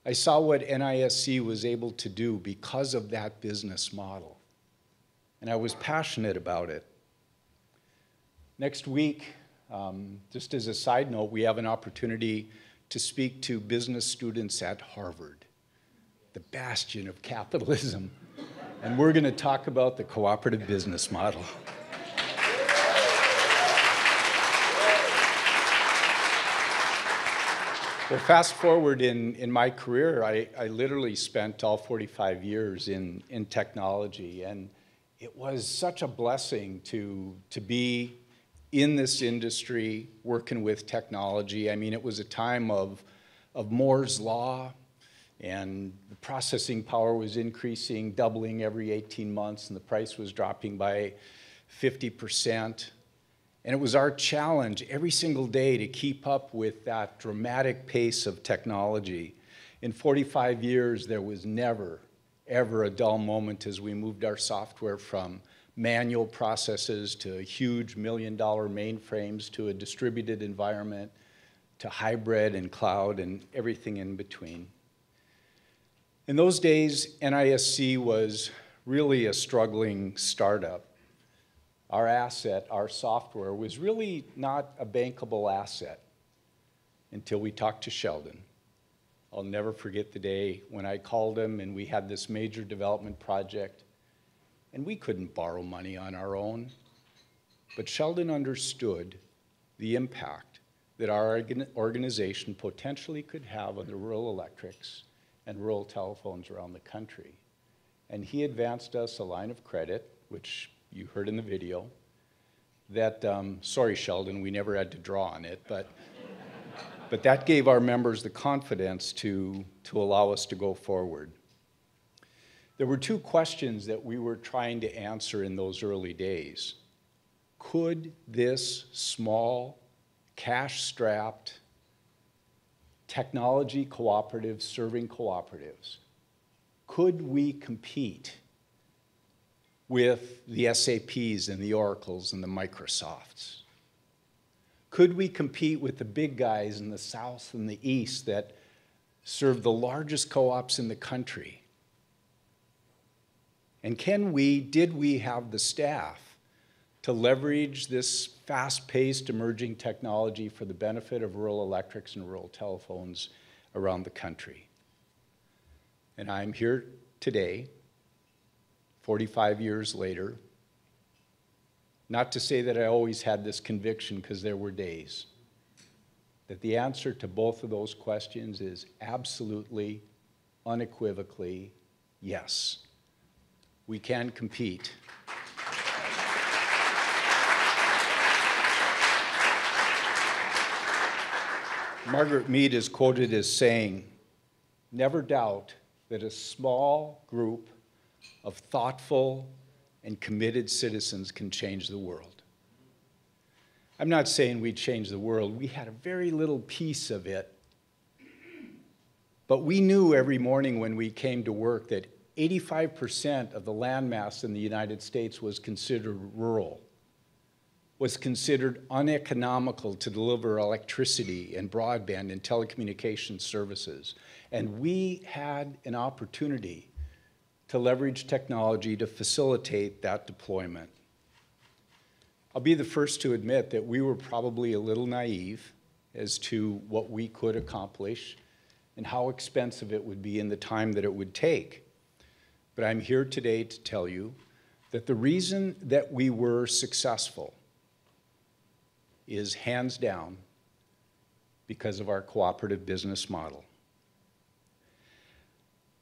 I saw what NISC was able to do because of that business model. And I was passionate about it. Next week, just as a side note, we have an opportunity to speak to business students at Harvard, the bastion of capitalism. And we're going to talk about the cooperative business model. Well, fast forward in my career, I literally spent all 45 years in technology, and it was such a blessing to be in this industry, working with technology. I mean, it was a time of Moore's Law, and the processing power was increasing, doubling every 18 months, and the price was dropping by 50%. And it was our challenge every single day to keep up with that dramatic pace of technology. In 45 years, there was never, ever a dull moment as we moved our software from manual processes to huge $1 million mainframes to a distributed environment to hybrid and cloud and everything in between. In those days, NISC was really a struggling startup. Our asset, our software, was really not a bankable asset until we talked to Sheldon. I'll never forget the day when I called him and we had this major development project, and we couldn't borrow money on our own. But Sheldon understood the impact that our organization potentially could have on the rural electrics and rural telephones around the country. And he advanced us a line of credit, which you heard in the video, that, sorry Sheldon, we never had to draw on it, but that gave our members the confidence to allow us to go forward. There were two questions that we were trying to answer in those early days. Could this small, cash-strapped technology cooperative serving cooperatives, could we compete with the SAPs and the Oracles and the Microsofts? Could we compete with the big guys in the South and the East that serve the largest co-ops in the country? And did we have the staff to leverage this fast-paced emerging technology for the benefit of rural electrics and rural telephones around the country? And I'm here today, 45 years later, not to say that I always had this conviction, because there were days, that the answer to both of those questions is absolutely, unequivocally, yes. We can compete. Margaret Mead is quoted as saying, "Never doubt that a small group of thoughtful and committed citizens can change the world." I'm not saying we changed the world. We had a very little piece of it. But we knew every morning when we came to work that 85% of the landmass in the United States was considered rural, was considered uneconomical to deliver electricity and broadband and telecommunications services. And we had an opportunity to leverage technology to facilitate that deployment. I'll be the first to admit that we were probably a little naive as to what we could accomplish and how expensive it would be in the time that it would take. But I'm here today to tell you that the reason that we were successful is hands down because of our cooperative business model.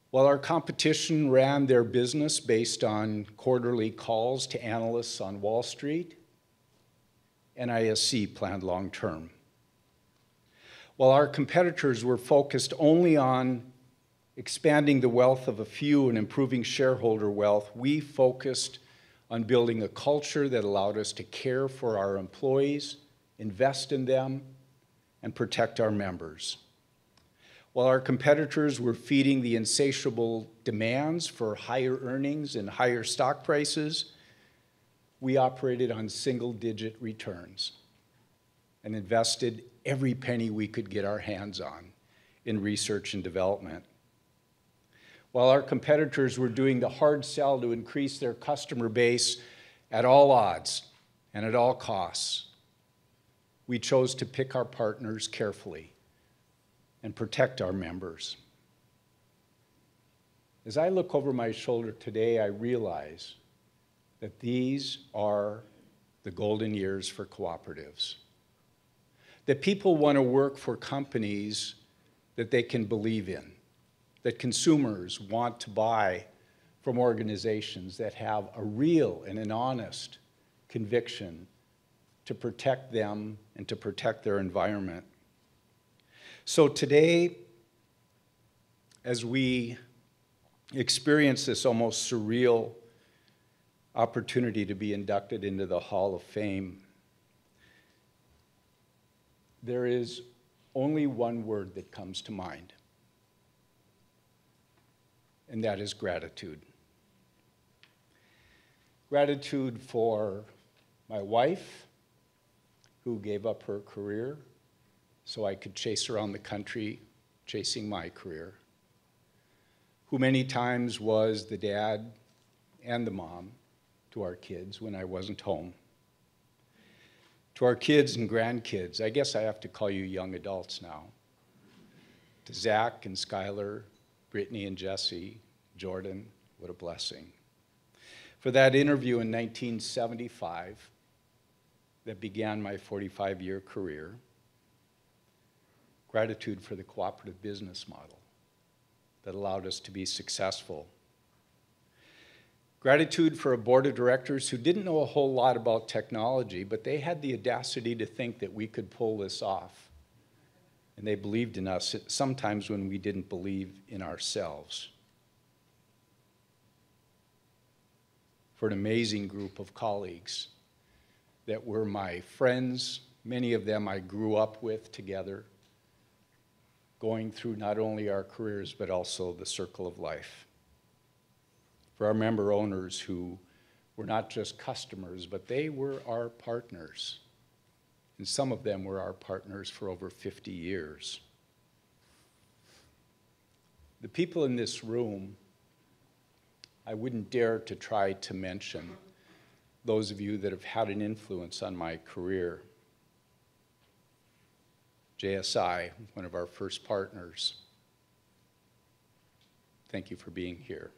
While our competition ran their business based on quarterly calls to analysts on Wall Street, NISC planned long term. While our competitors were focused only on expanding the wealth of a few and improving shareholder wealth, we focused on building a culture that allowed us to care for our employees, invest in them, and protect our members. While our competitors were feeding the insatiable demands for higher earnings and higher stock prices, we operated on single-digit returns and invested every penny we could get our hands on in research and development. While our competitors were doing the hard sell to increase their customer base at all odds and at all costs, we chose to pick our partners carefully and protect our members. As I look over my shoulder today, I realize that these are the golden years for cooperatives. That people want to work for companies that they can believe in, that consumers want to buy from organizations that have a real and an honest conviction to protect them and to protect their environment. So today, as we experience this almost surreal opportunity to be inducted into the Hall of Fame, there is only one word that comes to mind, and that is gratitude. Gratitude for my wife, who gave up her career so I could chase around the country chasing my career, who many times was the dad and the mom to our kids when I wasn't home. To our kids and grandkids, I guess I have to call you young adults now. To Zach and Skylar, Brittany and Jesse, Jordan, what a blessing. For that interview in 1975 that began my 45-year career. Gratitude for the cooperative business model that allowed us to be successful. Gratitude for a board of directors who didn't know a whole lot about technology, but they had the audacity to think that we could pull this off. And they believed in us sometimes when we didn't believe in ourselves. For an amazing group of colleagues that were my friends, many of them I grew up with together, going through not only our careers, but also the circle of life. For our member owners who were not just customers, but they were our partners. And some of them were our partners for over 50 years. The people in this room, I wouldn't dare to try to mention those of you that have had an influence on my career. JSI, one of our first partners. Thank you for being here.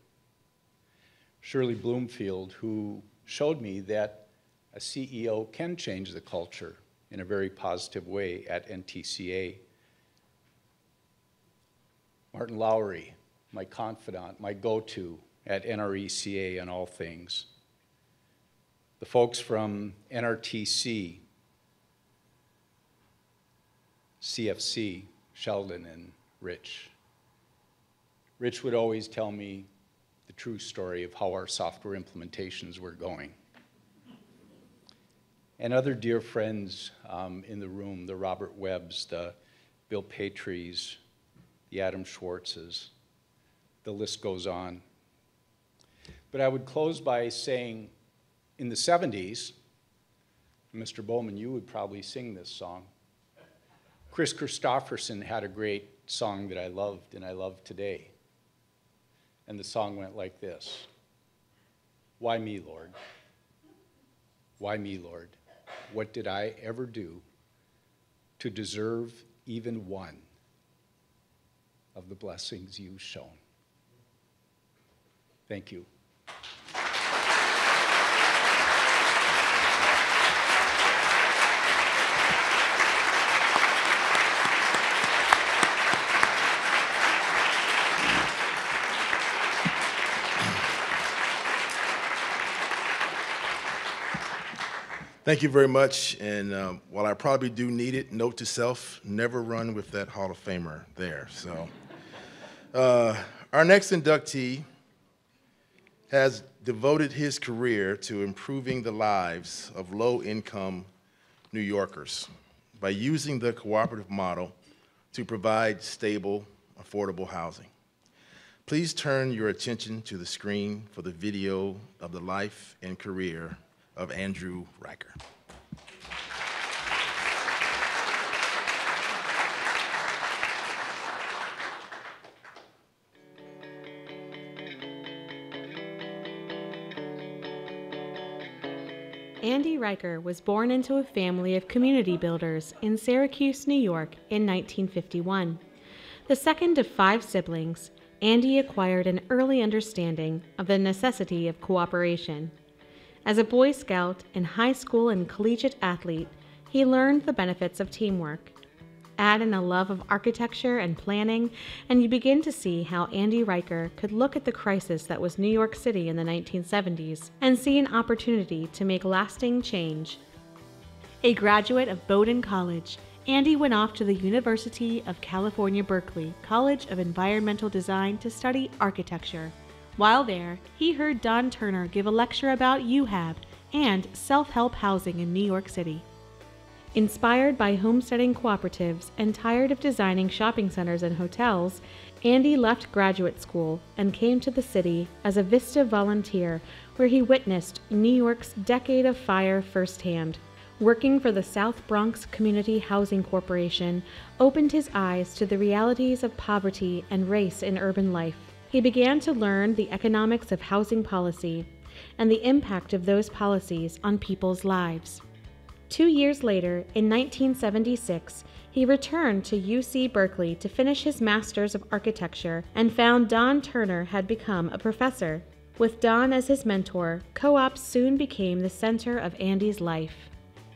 Shirley Bloomfield, who showed me that a CEO can change the culture in a very positive way at NTCA. Martin Lowry, my confidant, my go-to at NRECA on all things. The folks from NRTC, CFC, Sheldon and Rich. Rich would always tell me the true story of how our software implementations were going. And other dear friends in the room, the Robert Webbs, the Bill Patrys, the Adam Schwartzes, the list goes on. But I would close by saying, in the 70s, Mr. Bowman, you would probably sing this song. Chris Christopherson had a great song that I loved and I love today. And the song went like this. Why me, Lord? Why me, Lord? What did I ever do to deserve even one of the blessings you've shown? Thank you. Thank you very much, and while I probably do need it, note to self, never run with that Hall of Famer there. So, our next inductee has devoted his career to improving the lives of low-income New Yorkers by using the cooperative model to provide stable, affordable housing. Please turn your attention to the screen for the video of the life and career of Andrew Riker. Andy Riker was born into a family of community builders in Syracuse, New York in 1951. The second of 5 siblings, Andy acquired an early understanding of the necessity of cooperation. As a Boy Scout and high school and collegiate athlete, he learned the benefits of teamwork. Add in a love of architecture and planning, and you begin to see how Andy Riker could look at the crisis that was New York City in the 1970s and see an opportunity to make lasting change. A graduate of Bowdoin College, Andy went off to the University of California, Berkeley College of Environmental Design to study architecture. While there, he heard Don Turner give a lecture about UHAB and self-help housing in New York City. Inspired by homesteading cooperatives and tired of designing shopping centers and hotels, Andy left graduate school and came to the city as a Vista volunteer, where he witnessed New York's decade of fire firsthand. working for the South Bronx Community Housing Corporation, opened his eyes to the realities of poverty and race in urban life. He began to learn the economics of housing policy and the impact of those policies on people's lives. 2 years later, in 1976, he returned to UC Berkeley to finish his Master's of Architecture and found Don Turner had become a professor. With Don as his mentor, co-ops soon became the center of Andy's life.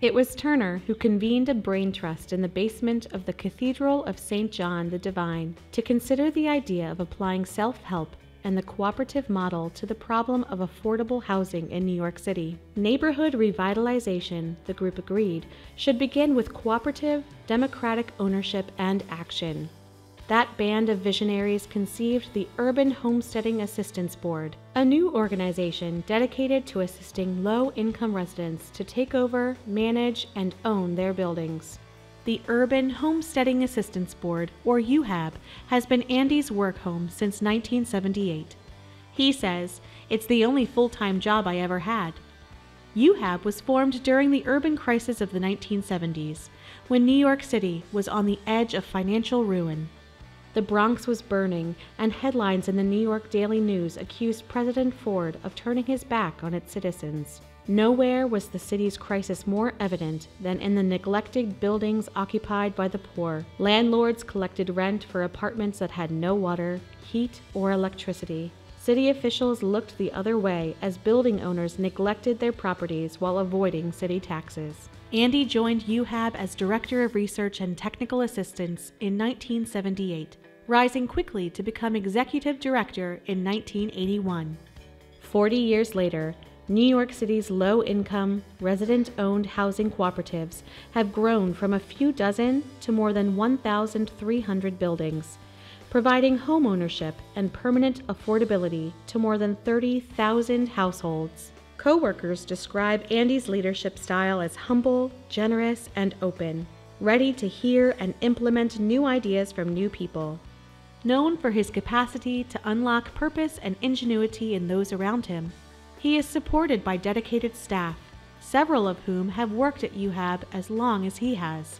It was Turner who convened a brain trust in the basement of the Cathedral of St. John the Divine to consider the idea of applying self-help and the cooperative model to the problem of affordable housing in New York City. Neighborhood revitalization, the group agreed, should begin with cooperative, democratic ownership and action. That band of visionaries conceived the Urban Homesteading Assistance Board, a new organization dedicated to assisting low-income residents to take over, manage, and own their buildings. The Urban Homesteading Assistance Board, or UHAB, has been Andy's work home since 1978. He says, "It's the only full-time job I ever had." UHAB was formed during the urban crisis of the 1970s, when New York City was on the edge of financial ruin. The Bronx was burning, and headlines in the New York Daily News accused President Ford of turning his back on its citizens. Nowhere was the city's crisis more evident than in the neglected buildings occupied by the poor. Landlords collected rent for apartments that had no water, heat, or electricity. City officials looked the other way as building owners neglected their properties while avoiding city taxes. Andy joined UHAB as Director of Research and Technical Assistance in 1978, rising quickly to become Executive Director in 1981. 40 years later, New York City's low-income, resident-owned housing cooperatives have grown from a few dozen to more than 1,300 buildings, providing homeownership and permanent affordability to more than 30,000 households. Co-workers describe Andy's leadership style as humble, generous, and open, ready to hear and implement new ideas from new people. Known for his capacity to unlock purpose and ingenuity in those around him, he is supported by dedicated staff, several of whom have worked at UHAB as long as he has.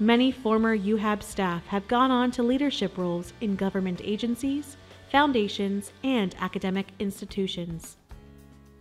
Many former UHAB staff have gone on to leadership roles in government agencies, foundations, and academic institutions.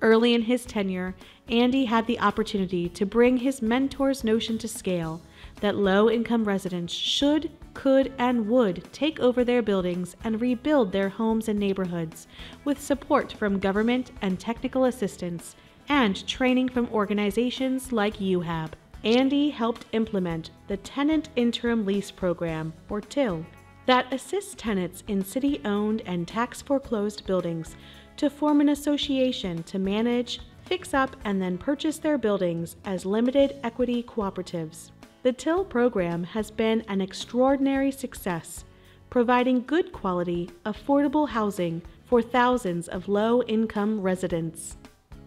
Early in his tenure, Andy had the opportunity to bring his mentor's notion to scale that low-income residents should, could, and would take over their buildings and rebuild their homes and neighborhoods with support from government and technical assistance and training from organizations like UHAB. Andy helped implement the Tenant Interim Lease Program, or TIL, that assists tenants in city-owned and tax-foreclosed buildings to form an association to manage, fix up, and then purchase their buildings as limited equity cooperatives. The TIL program has been an extraordinary success, providing good quality, affordable housing for thousands of low-income residents.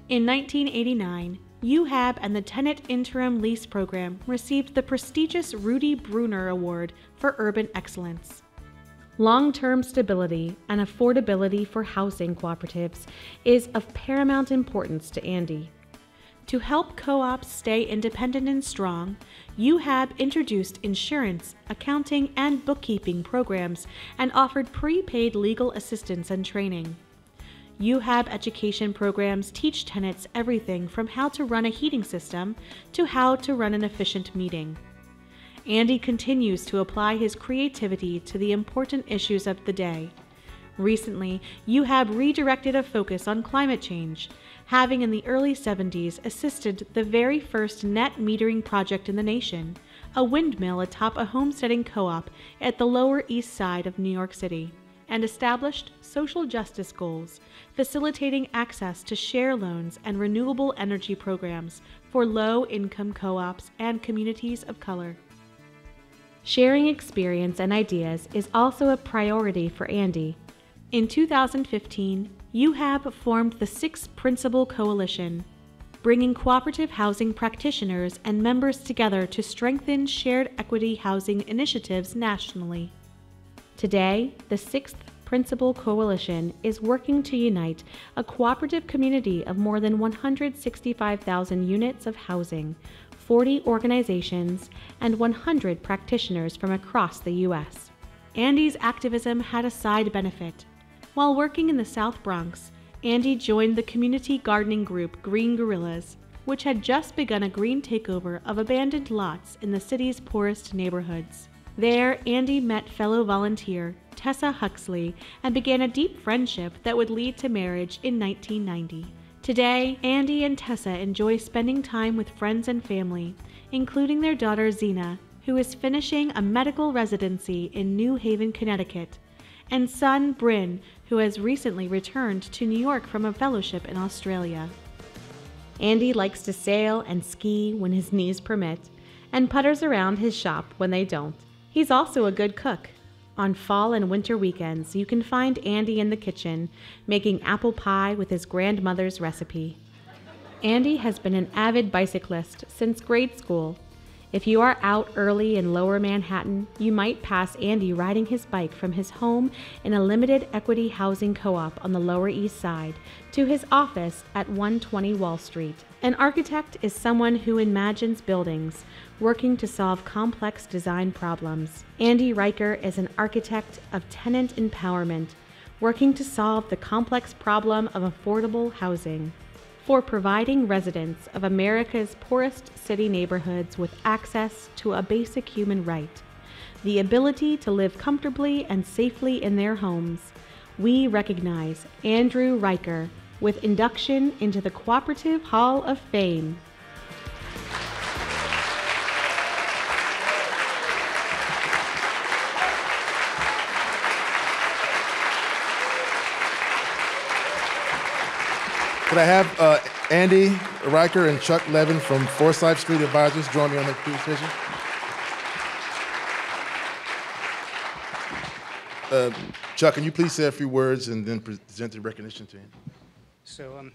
In 1989, UHAB and the Tenant Interim Lease Program received the prestigious Rudy Bruner Award for Urban Excellence. Long-term stability and affordability for housing cooperatives is of paramount importance to Andy. To help co-ops stay independent and strong, UHAB introduced insurance, accounting, and bookkeeping programs and offered prepaid legal assistance and training. UHAB education programs teach tenants everything from how to run a heating system to how to run an efficient meeting. Andy continues to apply his creativity to the important issues of the day. Recently, UHAB redirected a focus on climate change, having in the early 70s assisted the very first net metering project in the nation, a windmill atop a homesteading co-op at the Lower East Side of New York City, and established social justice goals, facilitating access to share loans and renewable energy programs for low-income co-ops and communities of color. Sharing experience and ideas is also a priority for Andy. In 2015, UHAB formed the Sixth Principle Coalition, bringing cooperative housing practitioners and members together to strengthen shared equity housing initiatives nationally. Today, the Sixth Principle Coalition is working to unite a cooperative community of more than 165,000 units of housing, 40 organizations, and 100 practitioners from across the U.S. Andy's activism had a side benefit. While working in the South Bronx, Andy joined the community gardening group Green Guerrillas, which had just begun a green takeover of abandoned lots in the city's poorest neighborhoods. There, Andy met fellow volunteer Tessa Huxley and began a deep friendship that would lead to marriage in 1990. Today, Andy and Tessa enjoy spending time with friends and family, including their daughter Zena, who is finishing a medical residency in New Haven, Connecticut, and son Bryn, who has recently returned to New York from a fellowship in Australia. Andy likes to sail and ski when his knees permit, and putters around his shop when they don't. He's also a good cook. On fall and winter weekends, you can find Andy in the kitchen, making apple pie with his grandmother's recipe. Andy has been an avid bicyclist since grade school. If you are out early in Lower Manhattan, you might pass Andy riding his bike from his home in a limited equity housing co-op on the Lower East Side to his office at 120 Wall Street. An architect is someone who imagines buildings, working to solve complex design problems. Andy Riker is an architect of tenant empowerment, working to solve the complex problem of affordable housing. For providing residents of America's poorest city neighborhoods with access to a basic human right, the ability to live comfortably and safely in their homes, we recognize Andrew Riker with induction into the Cooperative Hall of Fame. Could I have Andy Riker and Chuck Levin from Forsyth Street Advisors join me on the presentation? Chuck, can you please say a few words and then present the recognition to him? So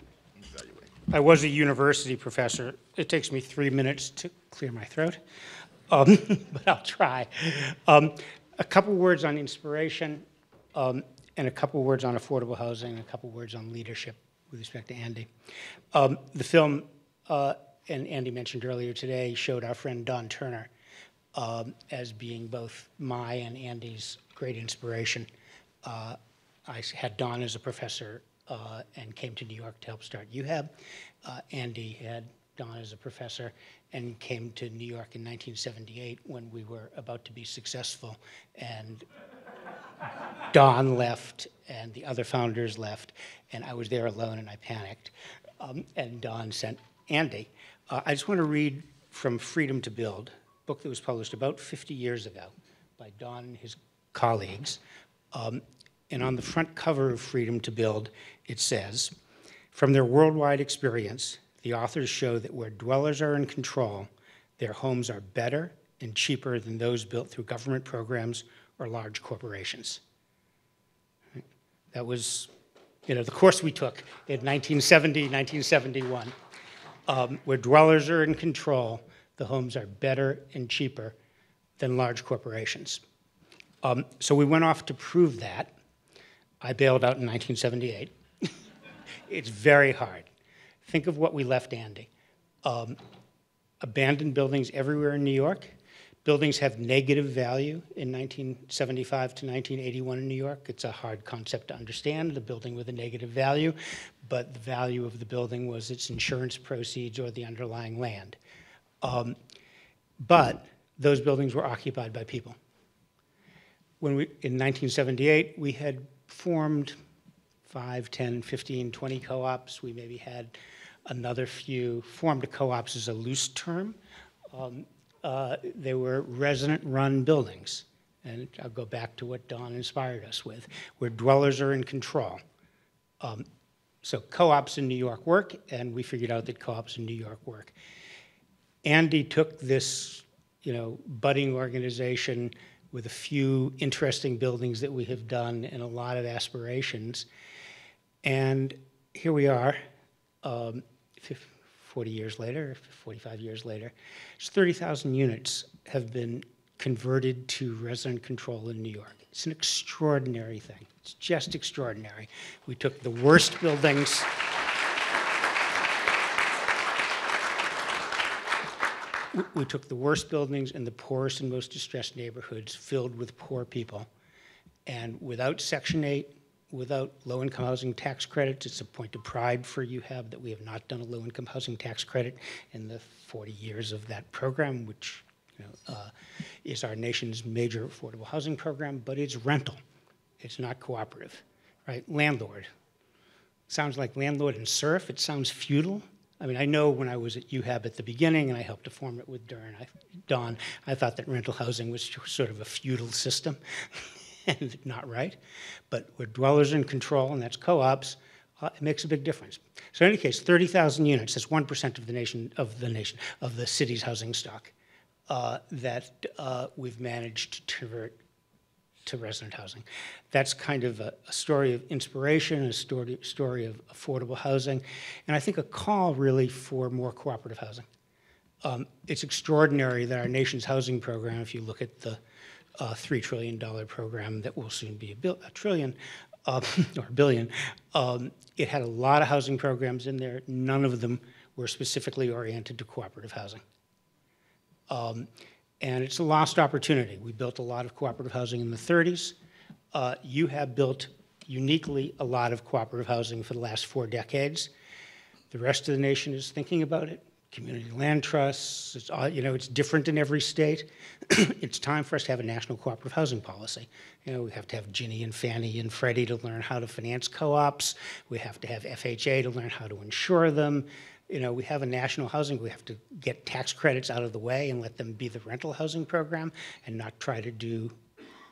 I was a university professor. It takes me 3 minutes to clear my throat, but I'll try. A couple words on inspiration, and a couple words on affordable housing, and a couple words on leadership with respect to Andy. The film, and Andy mentioned earlier today, showed our friend Don Turner as being both my and Andy's great inspiration. I had Don as a professor and came to New York to help start UHAB. Andy had Don as a professor and came to New York in 1978 when we were about to be successful, and Don left and the other founders left, and I was there alone and I panicked. And Don sent Andy. I just want to read from Freedom to Build, a book that was published about 50 years ago by Don and his colleagues. And on the front cover of Freedom to Build, it says, from their worldwide experience, the authors show that where dwellers are in control, their homes are better and cheaper than those built through government programs or large corporations. That was, the course we took in 1970, 1971. Where dwellers are in control, the homes are better and cheaper than large corporations. So we went off to prove that. I bailed out in 1978. It's very hard. Think of what we left Andy. Abandoned buildings everywhere in New York. Buildings have negative value in 1975 to 1981 in New York. It's a hard concept to understand, the building with a negative value, but the value of the building was its insurance proceeds or the underlying land. But those buildings were occupied by people. In 1978, we had formed 5, 10, 15, 20 co-ops. We maybe had another few. Formed co-ops is a loose term. They were resident-run buildings. And I'll go back to what Don inspired us with, where dwellers are in control. So co-ops in New York work, and we figured out that co-ops in New York work. Andy took this, budding organization with a few interesting buildings that we have done and a lot of aspirations. And here we are, 40 years later, 45 years later. 30,000 units have been converted to resident control in New York. It's an extraordinary thing. It's just extraordinary. We took the worst buildings. we took the worst buildings in the poorest and most distressed neighborhoods filled with poor people. And without Section 8, without low-income housing tax credits, it's a point of pride for UHAB that we have not done a low-income housing tax credit in the 40 years of that program, which is our nation's major affordable housing program, but it's rental. It's not cooperative, right? Landlord. Sounds like landlord and serf. It sounds feudal. I mean, I know when I was at UHAB at the beginning and I helped to form it with Don, I thought that rental housing was sort of a feudal system and not right. But with dwellers in control, and that's co-ops, it makes a big difference. So in any case, 30,000 units, that's 1% of the city's housing stock that we've managed to convert to resident housing. That's kind of a story of inspiration, a story of affordable housing, and I think a call really for more cooperative housing. It's extraordinary that our nation's housing program, if you look at the $3 trillion program that will soon be a trillion, or a billion, it had a lot of housing programs in there. None of them were specifically oriented to cooperative housing. And it's a lost opportunity. We built a lot of cooperative housing in the 30s. You have built uniquely a lot of cooperative housing for the last 4 decades. The rest of the nation is thinking about it. Community land trusts, it's different in every state. It's time for us to have a national cooperative housing policy. We have to have Ginnie and Fannie and Freddie to learn how to finance co-ops. We have to have FHA to learn how to insure them. We have a national housing, we have to get tax credits out of the way and let them be the rental housing program and not try to do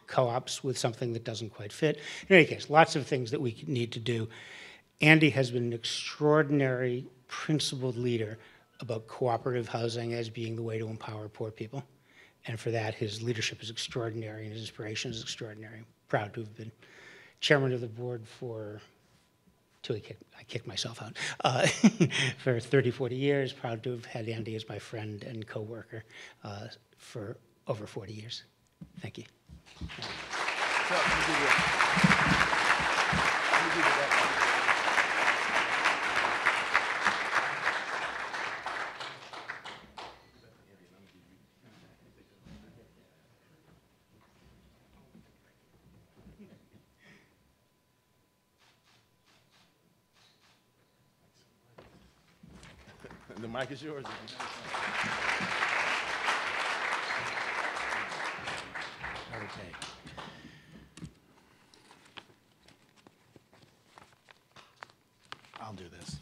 co-ops with something that doesn't quite fit. In any case, lots of things that we need to do. Andy has been an extraordinary principled leader about cooperative housing as being the way to empower poor people. And for that, his leadership is extraordinary and his inspiration is extraordinary. I'm proud to have been chairman of the board I kicked myself out, for 30, 40 years. Proud to have had Andy as my friend and co-worker for over 40 years. Thank you. The mic is yours. Okay. I'll do this.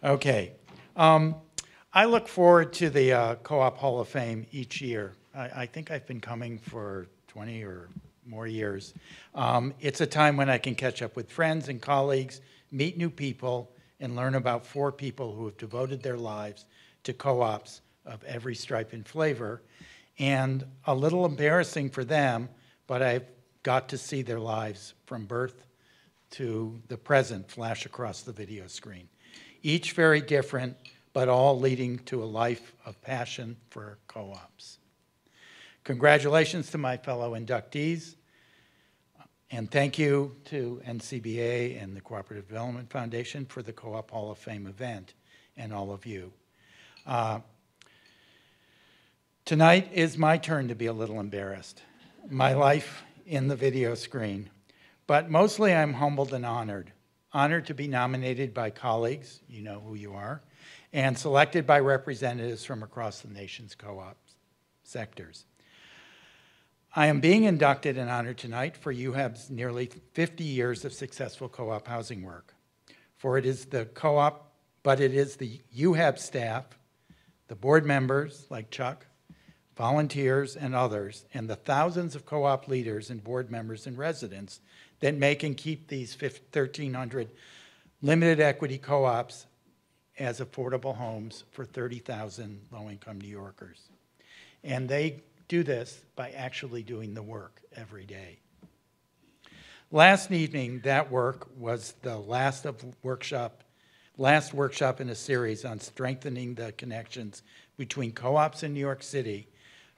Okay. I look forward to the Co-op Hall of Fame each year. I think I've been coming for 20 or more years. It's a time when I can catch up with friends and colleagues, meet new people, and learn about 4 people who have devoted their lives to co-ops of every stripe and flavor. And a little embarrassing for them, but I've got to see their lives from birth to the present flash across the video screen. Each very different, but all leading to a life of passion for co-ops. Congratulations to my fellow inductees. And thank you to NCBA and the Cooperative Development Foundation for the Co-op Hall of Fame event, and all of you. Tonight is my turn to be a little embarrassed. My life in the video screen. But mostly I'm humbled and honored. Honored to be nominated by colleagues, you know who you are, and selected by representatives from across the nation's co-op sectors. I am being inducted and honored tonight for UHAB's nearly 50 years of successful co-op housing work. For it is the co-op, but it is the UHAB staff, the board members like Chuck, volunteers and others, and the thousands of co-op leaders and board members and residents that make and keep these 1,300 limited equity co-ops as affordable homes for 30,000 low-income New Yorkers. And they do this by actually doing the work every day. Last evening, that work was the last workshop in a series on strengthening the connections between co-ops in New York City,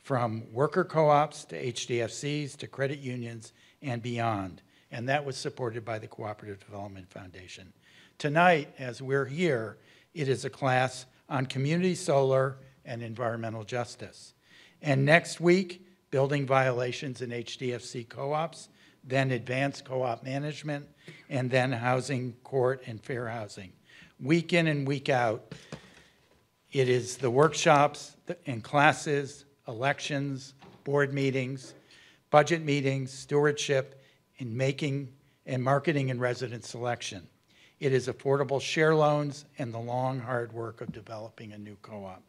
from worker co-ops to HDFCs to credit unions and beyond. And that was supported by the Cooperative Development Foundation. Tonight, as we're here, it is a class on community solar and environmental justice. And next week, building violations in HDFC co-ops, then advanced co-op management, and then housing court and fair housing. Week in and week out, it is the workshops and classes, elections, board meetings, budget meetings, stewardship, and making and marketing and resident selection. It is affordable share loans and the long, hard work of developing a new co-op.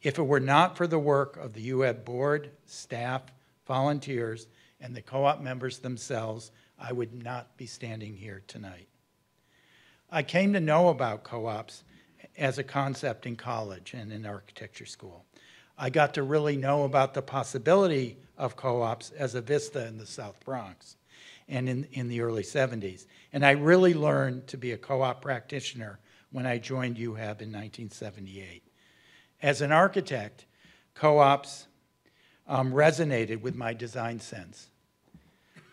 If it were not for the work of the UAB board, staff, volunteers, and the co-op members themselves, I would not be standing here tonight. I came to know about co-ops as a concept in college and in architecture school. I got to really know about the possibility of co-ops as a vista in the South Bronx and in the early 70s. And I really learned to be a co-op practitioner when I joined UHAB in 1978. As an architect, co-ops resonated with my design sense.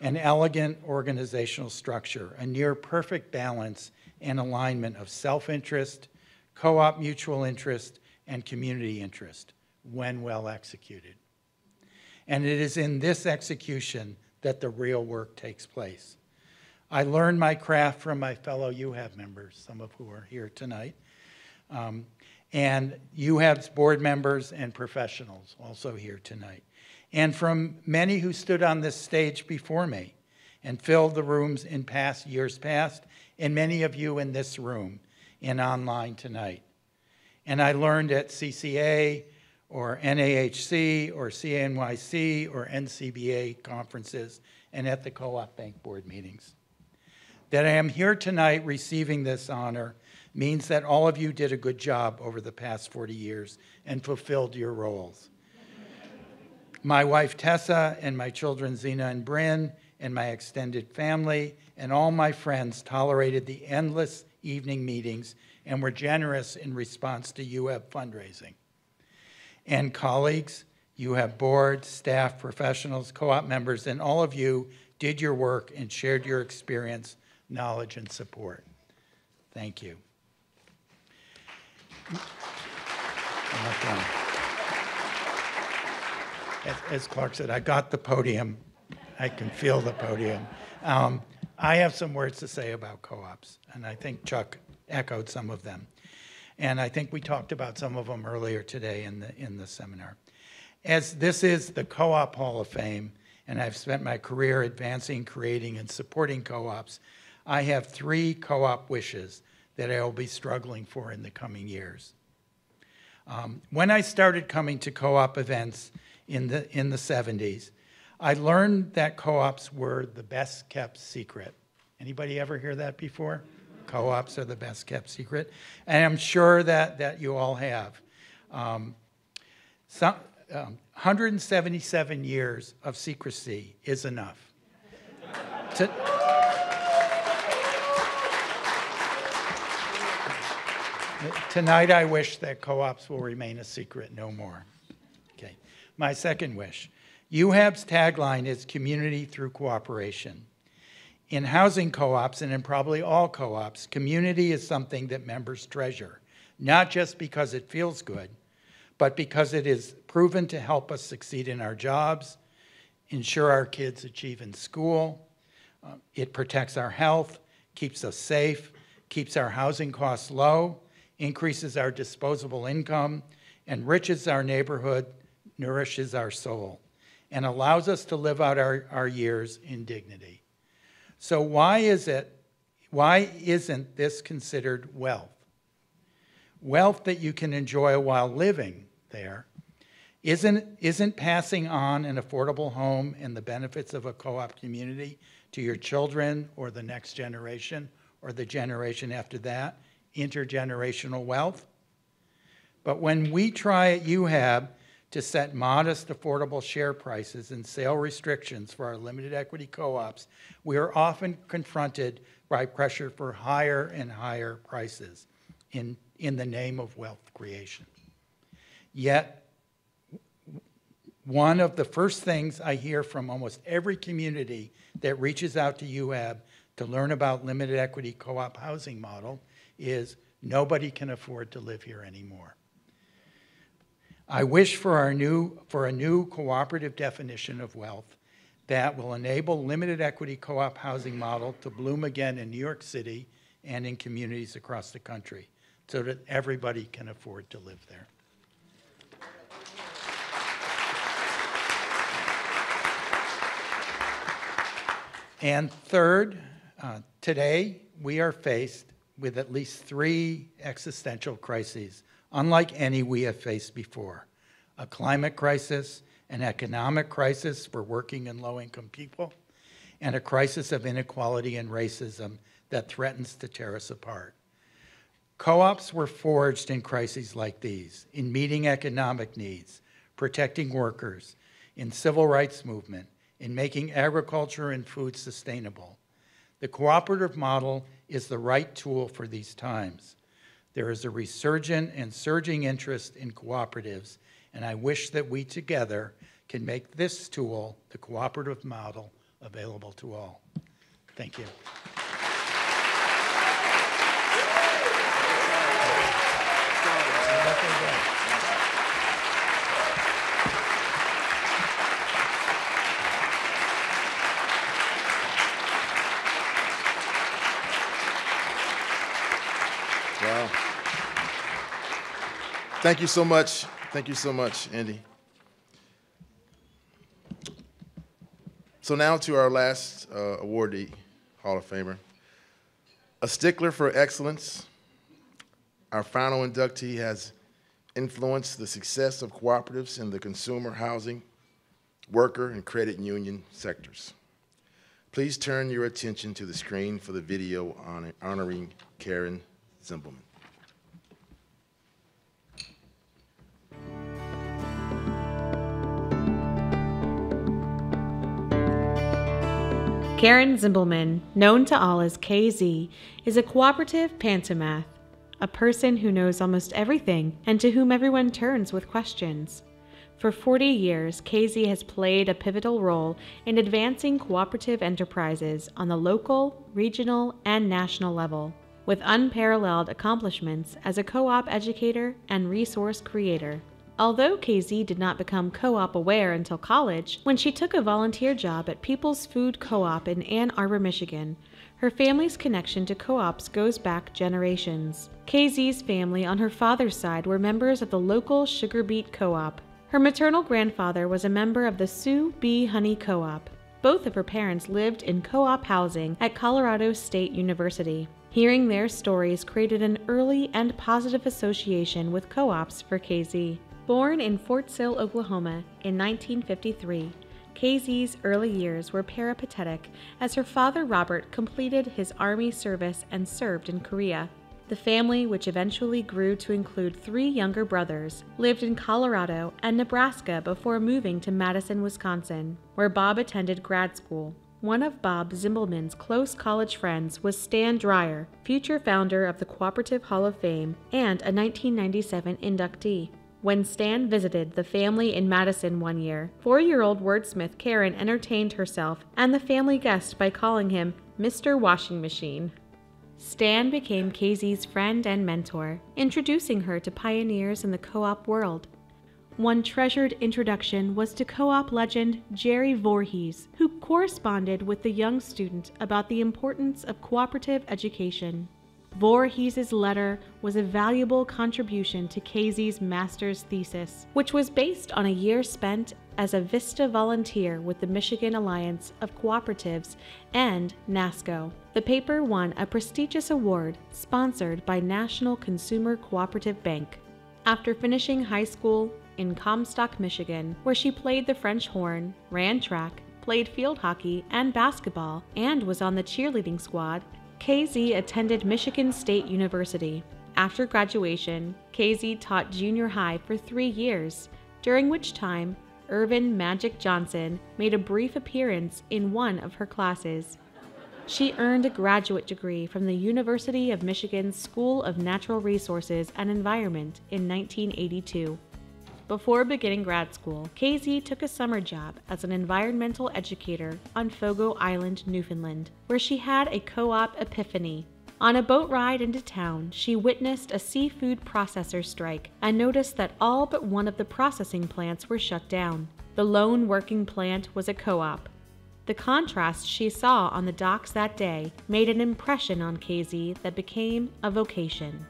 An elegant organizational structure, a near perfect balance and alignment of self-interest, co-op mutual interest, and community interest when well executed. And it is in this execution that the real work takes place. I learned my craft from my fellow UHAB members, some of who are here tonight, and UHAB's board members and professionals also here tonight, and from many who stood on this stage before me and filled the rooms in years past, and many of you in this room and online tonight. And I learned at CCA or NAHC or CNYC or NCBA conferences and at the Co-op Bank board meetings. That I am here tonight receiving this honor means that all of you did a good job over the past 40 years and fulfilled your roles. My wife Tessa and my children Zena and Bryn and my extended family and all my friends tolerated the endless evening meetings and were generous in response to UHAB fundraising. And colleagues, UHAB board, staff, professionals, co-op members, and all of you did your work and shared your experience, knowledge, and support. Thank you. I'm not done. As Clark said, I got the podium. I can feel the podium. I have some words to say about co-ops, and I think Chuck echoed some of them. And I think we talked about some of them earlier today in the seminar. As this is the Co-op Hall of Fame, and I've spent my career advancing, creating, and supporting co-ops, I have 3 co-op wishes that I will be struggling for in the coming years. When I started coming to co-op events in the 70s, I learned that co-ops were the best kept secret. Anybody ever hear that before? Co-ops are the best kept secret. And I'm sure that you all have. 177 years of secrecy is enough. Tonight I wish that co-ops will remain a secret no more. Okay. My second wish. UHAB's tagline is community through cooperation. In housing co-ops, and in probably all co-ops, community is something that members treasure, not just because it feels good, but because it is proven to help us succeed in our jobs, ensure our kids achieve in school, it protects our health, keeps us safe, keeps our housing costs low, increases our disposable income, enriches our neighborhood, nourishes our soul, and allows us to live out our years in dignity. So why isn't this considered wealth? Wealth that you can enjoy while living there. Isn't passing on an affordable home and the benefits of a co-op community to your children or the next generation or the generation after that intergenerational wealth? But when we try at UHAB to set modest, affordable share prices and sale restrictions for our limited equity co-ops, we are often confronted by pressure for higher and higher prices in the name of wealth creation. Yet, one of the first things I hear from almost every community that reaches out to UHAB to learn about limited equity co-op housing model is nobody can afford to live here anymore. I wish for a new cooperative definition of wealth that will enable limited equity co-op housing model to bloom again in New York City and in communities across the country so that everybody can afford to live there. And third, today we are faced with at least 3 existential crises, unlike any we have faced before: a climate crisis, an economic crisis for working and low-income people, and a crisis of inequality and racism that threatens to tear us apart. Co-ops were forged in crises like these, in meeting economic needs, protecting workers, in civil rights movement, in making agriculture and food sustainable. The cooperative model is the right tool for these times. There is a resurgent and surging interest in cooperatives, and I wish that we together can make this tool, the cooperative model, available to all. Thank you. Wow. Thank you so much. Thank you so much, Andy. So now to our last awardee, Hall of Famer. A stickler for excellence, our final inductee has influenced the success of cooperatives in the consumer, housing, worker, and credit union sectors. Please turn your attention to the screen for the video honoring Karen Zimbelman. Karen Zimbelman, known to all as KZ, is a cooperative pantomath, a person who knows almost everything and to whom everyone turns with questions. For 40 years, KZ has played a pivotal role in advancing cooperative enterprises on the local, regional, and national level, with unparalleled accomplishments as a co-op educator and resource creator. Although KZ did not become co-op aware until college, when she took a volunteer job at People's Food Co-op in Ann Arbor, Michigan, her family's connection to co-ops goes back generations. KZ's family on her father's side were members of the local sugar beet co-op. Her maternal grandfather was a member of the Sioux Bee Honey Co-op. Both of her parents lived in co-op housing at Colorado State University. Hearing their stories created an early and positive association with co-ops for KZ. Born in Fort Sill, Oklahoma in 1953, KZ's early years were peripatetic as her father Robert completed his Army service and served in Korea. The family, which eventually grew to include 3 younger brothers, lived in Colorado and Nebraska before moving to Madison, Wisconsin, where Bob attended grad school. One of Bob Zimbelman's close college friends was Stan Dreyer, future founder of the Cooperative Hall of Fame and a 1997 inductee. When Stan visited the family in Madison one year, 4-year-old wordsmith Karen entertained herself and the family guest by calling him Mr. Washing Machine. Stan became KZ's friend and mentor, introducing her to pioneers in the co-op world. One treasured introduction was to co-op legend Jerry Voorhees, who corresponded with the young student about the importance of cooperative education. Voorhees' letter was a valuable contribution to KZ's master's thesis, which was based on a year spent as a VISTA volunteer with the Michigan Alliance of Cooperatives and NASCO. The paper won a prestigious award sponsored by National Consumer Cooperative Bank. After finishing high school in Comstock, Michigan, where she played the French horn, ran track, played field hockey and basketball, and was on the cheerleading squad, KZ attended Michigan State University. After graduation, KZ taught junior high for 3 years, during which time Irvin Magic Johnson made a brief appearance in one of her classes. She earned a graduate degree from the University of Michigan's School of Natural Resources and Environment in 1982. Before beginning grad school, KZ took a summer job as an environmental educator on Fogo Island, Newfoundland, where she had a co-op epiphany. On a boat ride into town, she witnessed a seafood processor strike and noticed that all but one of the processing plants were shut down. The lone working plant was a co-op. The contrast she saw on the docks that day made an impression on KZ that became a vocation.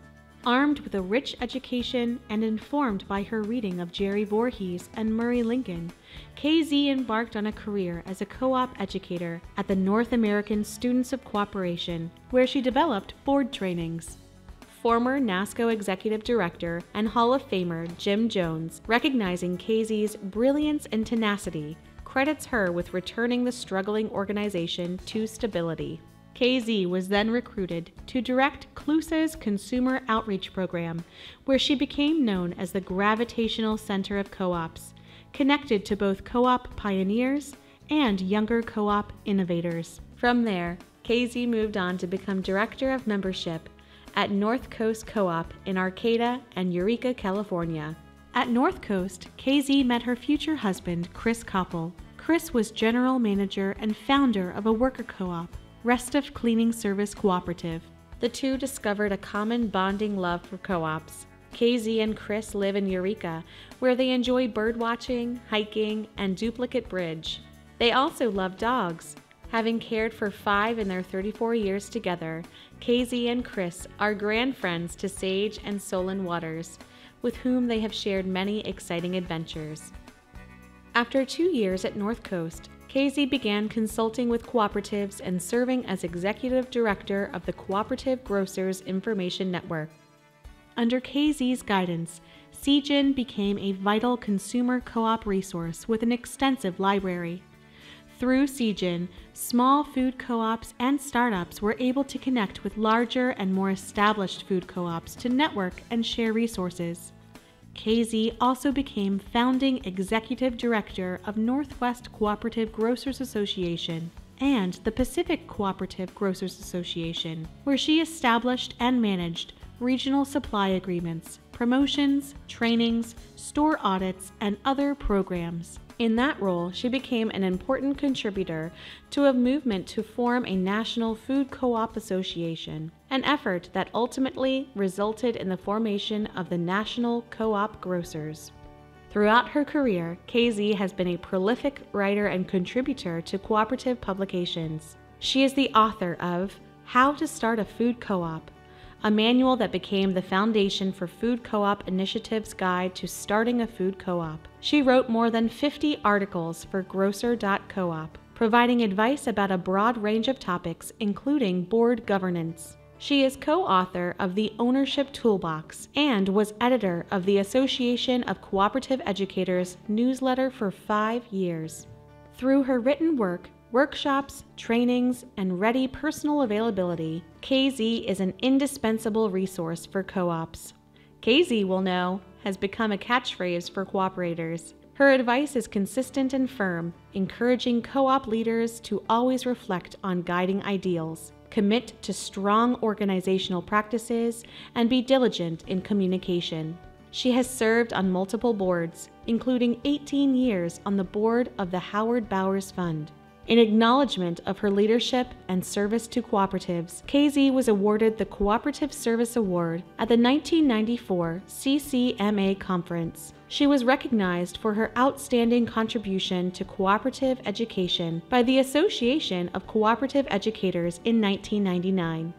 Armed with a rich education and informed by her reading of Jerry Voorhees and Murray Lincoln, KZ embarked on a career as a co-op educator at the North American Students of Cooperation, where she developed board trainings. Former NASCO Executive Director and Hall of Famer Jim Jones, recognizing KZ's brilliance and tenacity, credits her with returning the struggling organization to stability. KZ was then recruited to direct CLUSA's consumer outreach program, where she became known as the gravitational center of co-ops, connected to both co-op pioneers and younger co-op innovators. From there, KZ moved on to become Director of Membership at North Coast Co-op in Arcata and Eureka, California. At North Coast, KZ met her future husband, Chris Koppel. Chris was General Manager and founder of a worker co-op, Restif Cleaning Service Cooperative. The two discovered a common bonding love for co-ops. KZ and Chris live in Eureka, where they enjoy birdwatching, hiking, and duplicate bridge. They also love dogs. Having cared for 5 in their 34 years together, KZ and Chris are grand friends to Sage and Solon Waters, with whom they have shared many exciting adventures. After 2 years at North Coast, KZ began consulting with cooperatives and serving as Executive Director of the Cooperative Grocers Information Network. Under KZ's guidance, CGIN became a vital consumer co-op resource with an extensive library. Through CGIN, small food co-ops and startups were able to connect with larger and more established food co-ops to network and share resources. KZ also became founding executive director of Northwest Cooperative Grocers Association and the Pacific Cooperative Grocers Association, where she established and managed regional supply agreements, promotions, trainings, store audits, and other programs. In that role, she became an important contributor to a movement to form a national food co-op association, an effort that ultimately resulted in the formation of the National Co-op Grocers. Throughout her career, KZ has been a prolific writer and contributor to cooperative publications. She is the author of How to Start a Food Co-op, a manual that became the foundation for Food Co-op Initiative's Guide to Starting a Food Co-op. She wrote more than 50 articles for Grocer.coop, providing advice about a broad range of topics, including board governance. She is co-author of the Ownership Toolbox and was editor of the Association of Cooperative Educators newsletter for 5 years. Through her written work, workshops, trainings, and ready personal availability, KZ is an indispensable resource for co-ops. KZ will know has become a catchphrase for cooperators. Her advice is consistent and firm, encouraging co-op leaders to always reflect on guiding ideals, commit to strong organizational practices, and be diligent in communication. She has served on multiple boards, including 18 years on the board of the Howard Bowers Fund. In acknowledgement of her leadership and service to cooperatives, KZ was awarded the Cooperative Service Award at the 1994 CCMA Conference. She was recognized for her outstanding contribution to cooperative education by the Association of Cooperative Educators in 1999.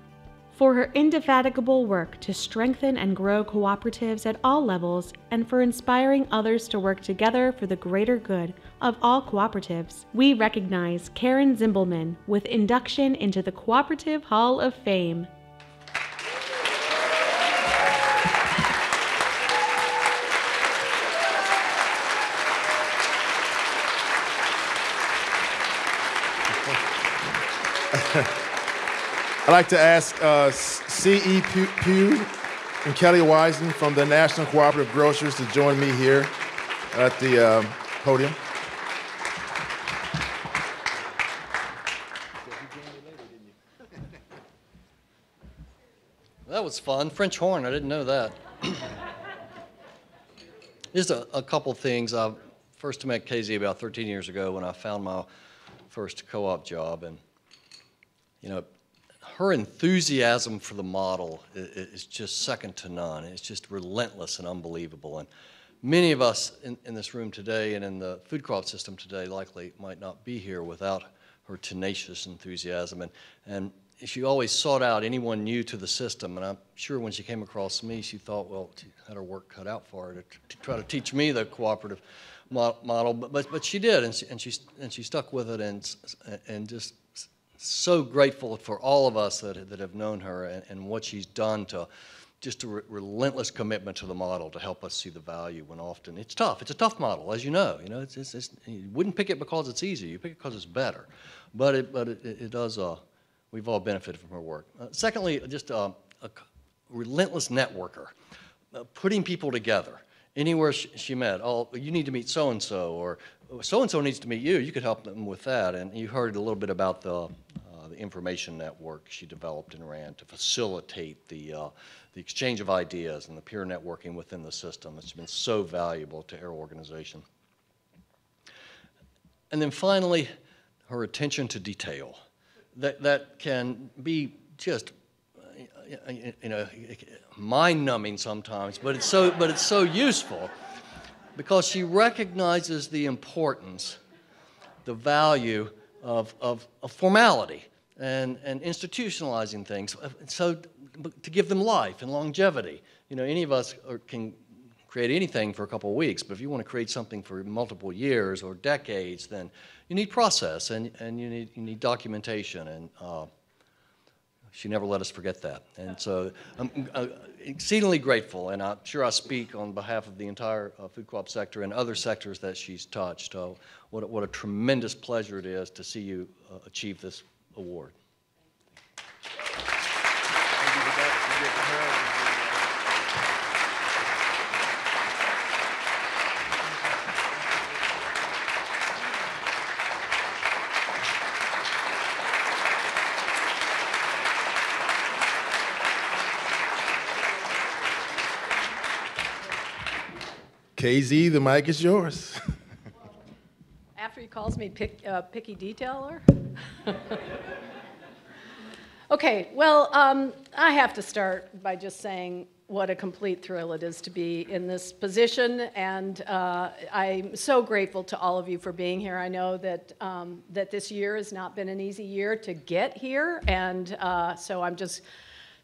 For her indefatigable work to strengthen and grow cooperatives at all levels, and for inspiring others to work together for the greater good of all cooperatives, we recognize Karen Zimbelman with induction into the Cooperative Hall of Fame. I'd like to ask C.E. Pugh and Kelly Wiseman from the National Cooperative Grocers to join me here at the podium. That was fun. French horn, I didn't know that. Just a couple things. I first met KZ about 13 years ago when I found my first co-op job. And, you know, her enthusiasm for the model is just second to none. It's just relentless and unbelievable. And many of us in this room today and in the food co-op system today likely might not be here without her tenacious enthusiasm. And she always sought out anyone new to the system, and I'm sure when she came across me, she thought, well, she had her work cut out for her to try to teach me the cooperative model, but she did, and she stuck with it, and just so grateful for all of us that have known her and what she's done to just a relentless commitment to the model to help us see the value when often it's tough. It's a tough model, as you know. You know, you wouldn't pick it because it's easy. You pick it because it's better, but it does. We've all benefited from her work. Secondly, just a relentless networker, putting people together. Anywhere she met, oh, you need to meet so-and-so, or so-and-so needs to meet you. You could help them with that. And you heard a little bit about the information network she developed and ran to facilitate the exchange of ideas and the peer networking within the system. It's been so valuable to our organization. And then finally, her attention to detail. That can be just, you know, mind-numbing sometimes, but it's so useful because she recognizes the importance, the value of formality and institutionalizing things, so to give them life and longevity. You know, any of us can create anything for a couple of weeks, but if you want to create something for multiple years or decades, then you need process and you need documentation, and she never let us forget that. And so I'm exceedingly grateful, and I'm sure I speak on behalf of the entire food co-op sector and other sectors that she's touched. What a tremendous pleasure it is to see you achieve this award. KZ, the mic is yours. After he calls me picky detailer? Okay, well, I have to start by just saying what a complete thrill it is to be in this position, and I'm so grateful to all of you for being here. I know that, that this year has not been an easy year to get here, and so I'm just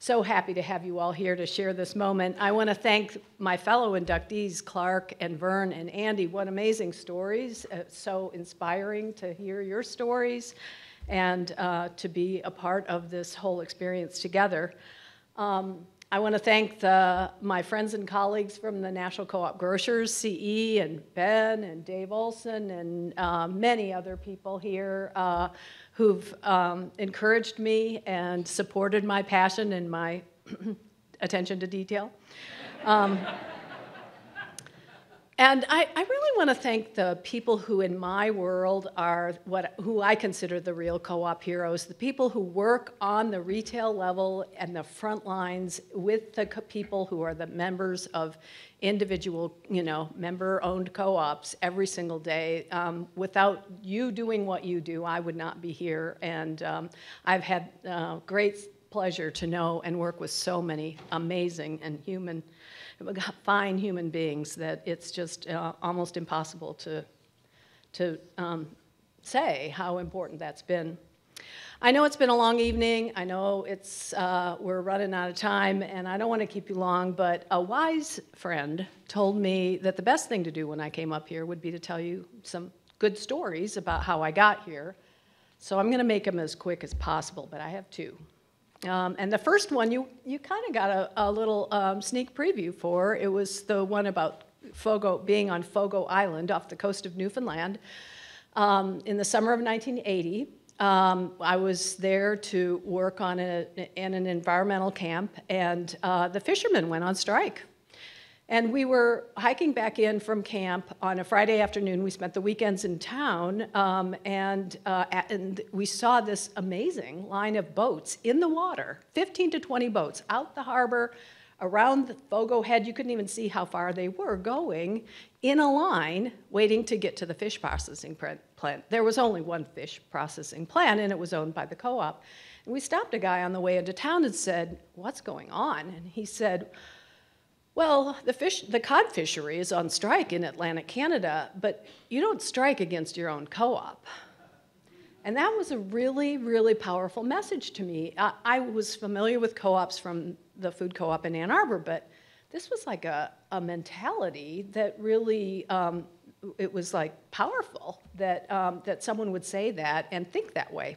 so happy to have you all here to share this moment. I want to thank my fellow inductees, Clark and Vern and Andy. What amazing stories. So inspiring to hear your stories and to be a part of this whole experience together. I want to thank my friends and colleagues from the National Co-op Grocers, CE and Ben and Dave Olson and many other people here who've encouraged me and supported my passion and my attention to detail. And I really want to thank the people who in my world are who I consider the real co-op heroes, the people who work on the retail level and the front lines with the people who are the members of individual, member-owned co-ops every single day. Without you doing what you do, I would not be here. And I've had great pleasure to know and work with so many amazing and fine human beings that it's just almost impossible to say how important that's been. I know it's been a long evening. I know we're running out of time, and I don't want to keep you long, but a wise friend told me that the best thing to do when I came up here would be to tell you some good stories about how I got here. So I'm going to make them as quick as possible, but I have two. And the first one, you kind of got a little sneak preview for. It was the one about being on Fogo Island off the coast of Newfoundland in the summer of 1980. I was there to work in an environmental camp, and the fishermen went on strike. And we were hiking back in from camp on a Friday afternoon. We spent the weekends in town, and we saw this amazing line of boats in the water, 15 to 20 boats out the harbor, around the Fogo Head. You couldn't even see how far they were going in a line waiting to get to the fish processing plant. There was only one fish processing plant, and it was owned by the co-op. And we stopped a guy on the way into town and said, "What's going on?" And he said, "Well, the cod fishery is on strike in Atlantic Canada, but you don't strike against your own co-op." And that was a really, really powerful message to me. I was familiar with co-ops from the food co-op in Ann Arbor, but this was like a mentality that really, it was like powerful that someone would say that and think that way.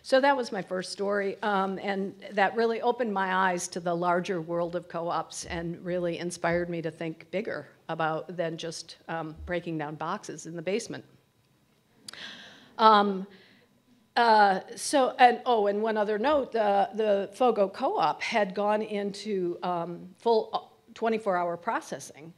So that was my first story, and that really opened my eyes to the larger world of co-ops and really inspired me to think bigger about than just breaking down boxes in the basement. And one other note, the Fogo Co-op had gone into full 24-hour processing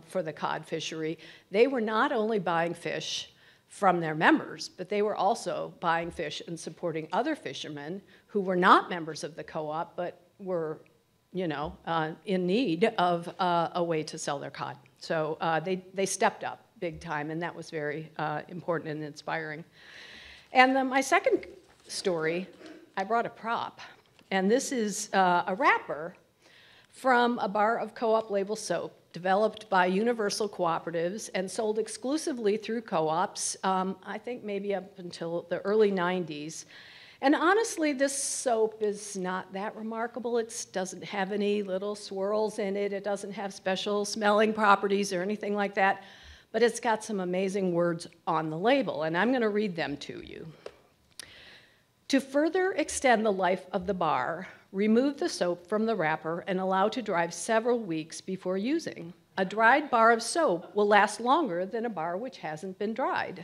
for the cod fishery. They were not only buying fish from their members, but they were also buying fish and supporting other fishermen who were not members of the co-op, but were, in need of a way to sell their cod. So they stepped up big time, and that was very important and inspiring. And then my second story, I brought a prop, and this is a wrapper from a bar of co-op label soap developed by Universal Cooperatives and sold exclusively through co-ops, I think maybe up until the early 90s. And honestly, this soap is not that remarkable. It doesn't have any little swirls in it. It doesn't have special smelling properties or anything like that. But it's got some amazing words on the label, and I'm going to read them to you. To further extend the life of the bar, remove the soap from the wrapper and allow to dry several weeks before using. A dried bar of soap will last longer than a bar which hasn't been dried.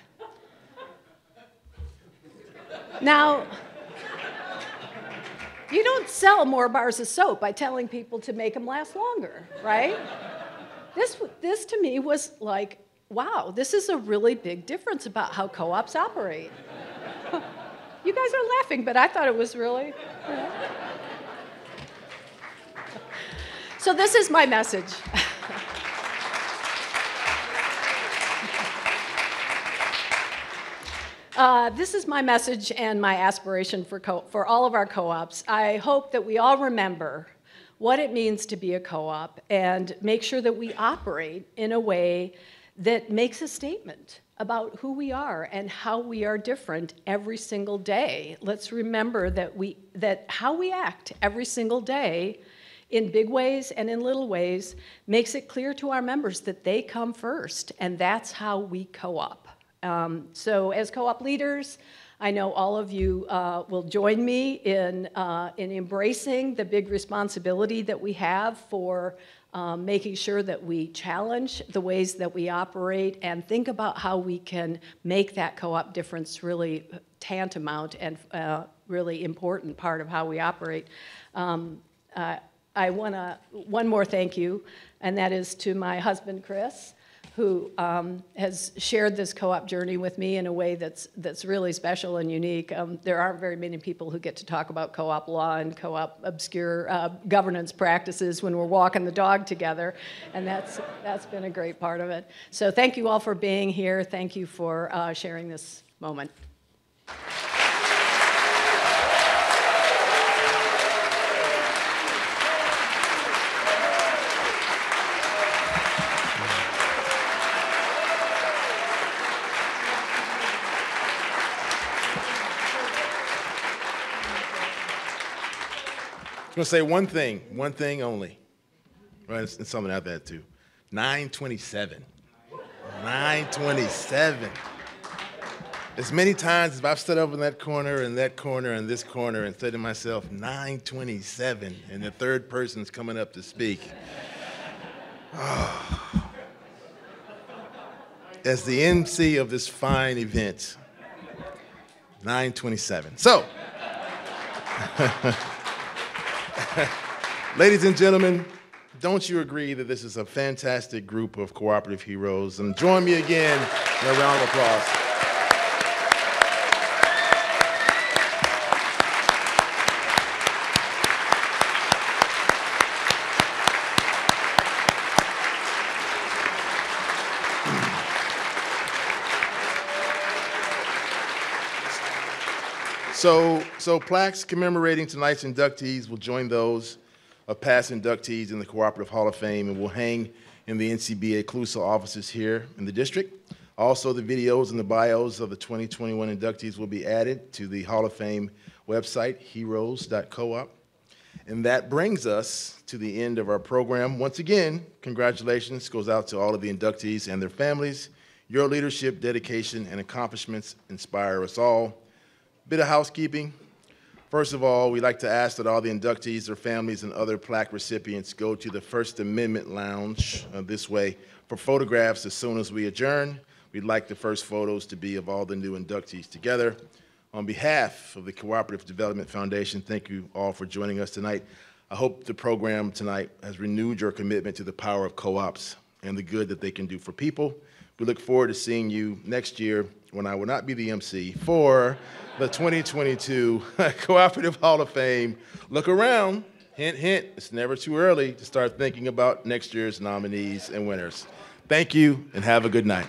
Now, you don't sell more bars of soap by telling people to make them last longer, right? This to me was like, wow, this is a really big difference about how co-ops operate. You guys are laughing, but I thought it was really... So this is my message. This is my message and my aspiration for all of our co-ops. I hope that we all remember what it means to be a co-op and make sure that we operate in a way that makes a statement about who we are and how we are different every single day. Let's remember that how we act every single day in big ways and in little ways makes it clear to our members that they come first, and that's how we co-op. So as co-op leaders, I know all of you will join me in embracing the big responsibility that we have for making sure that we challenge the ways that we operate and think about how we can make that co-op difference really tantamount and really important part of how we operate. I want one more thank you, and that is to my husband, Chris, who has shared this co-op journey with me in a way that's really special and unique. There aren't very many people who get to talk about co-op law and co-op obscure governance practices when we're walking the dog together, and that's been a great part of it. So thank you all for being here. Thank you for sharing this moment. I'm going to say one thing only. Right, and something out there too. 927. 927. As many times as I've stood up in that corner and this corner and said to myself, 927, and the third person's coming up to speak. Oh. As the MC of this fine event, 927. So, ladies and gentlemen, don't you agree that this is a fantastic group of cooperative heroes? And join me again in a round of applause. So plaques commemorating tonight's inductees will join those of past inductees in the Cooperative Hall of Fame and will hang in the NCBA CLUSA offices here in the district. Also, the videos and the bios of the 2021 inductees will be added to the Hall of Fame website, heroes.coop. And that brings us to the end of our program. Once again, congratulations goes out to all of the inductees and their families. Your leadership, dedication, and accomplishments inspire us all. Bit of housekeeping. First of all, we'd like to ask that all the inductees, their families, and other plaque recipients go to the First Amendment Lounge this way for photographs as soon as we adjourn. We'd like the first photos to be of all the new inductees together. On behalf of the Cooperative Development Foundation, thank you all for joining us tonight. I hope the program tonight has renewed your commitment to the power of co-ops and the good that they can do for people. We look forward to seeing you next year when I will not be the MC for the 2022 Cooperative Hall of Fame. Look around, hint, hint, it's never too early to start thinking about next year's nominees and winners. Thank you and have a good night.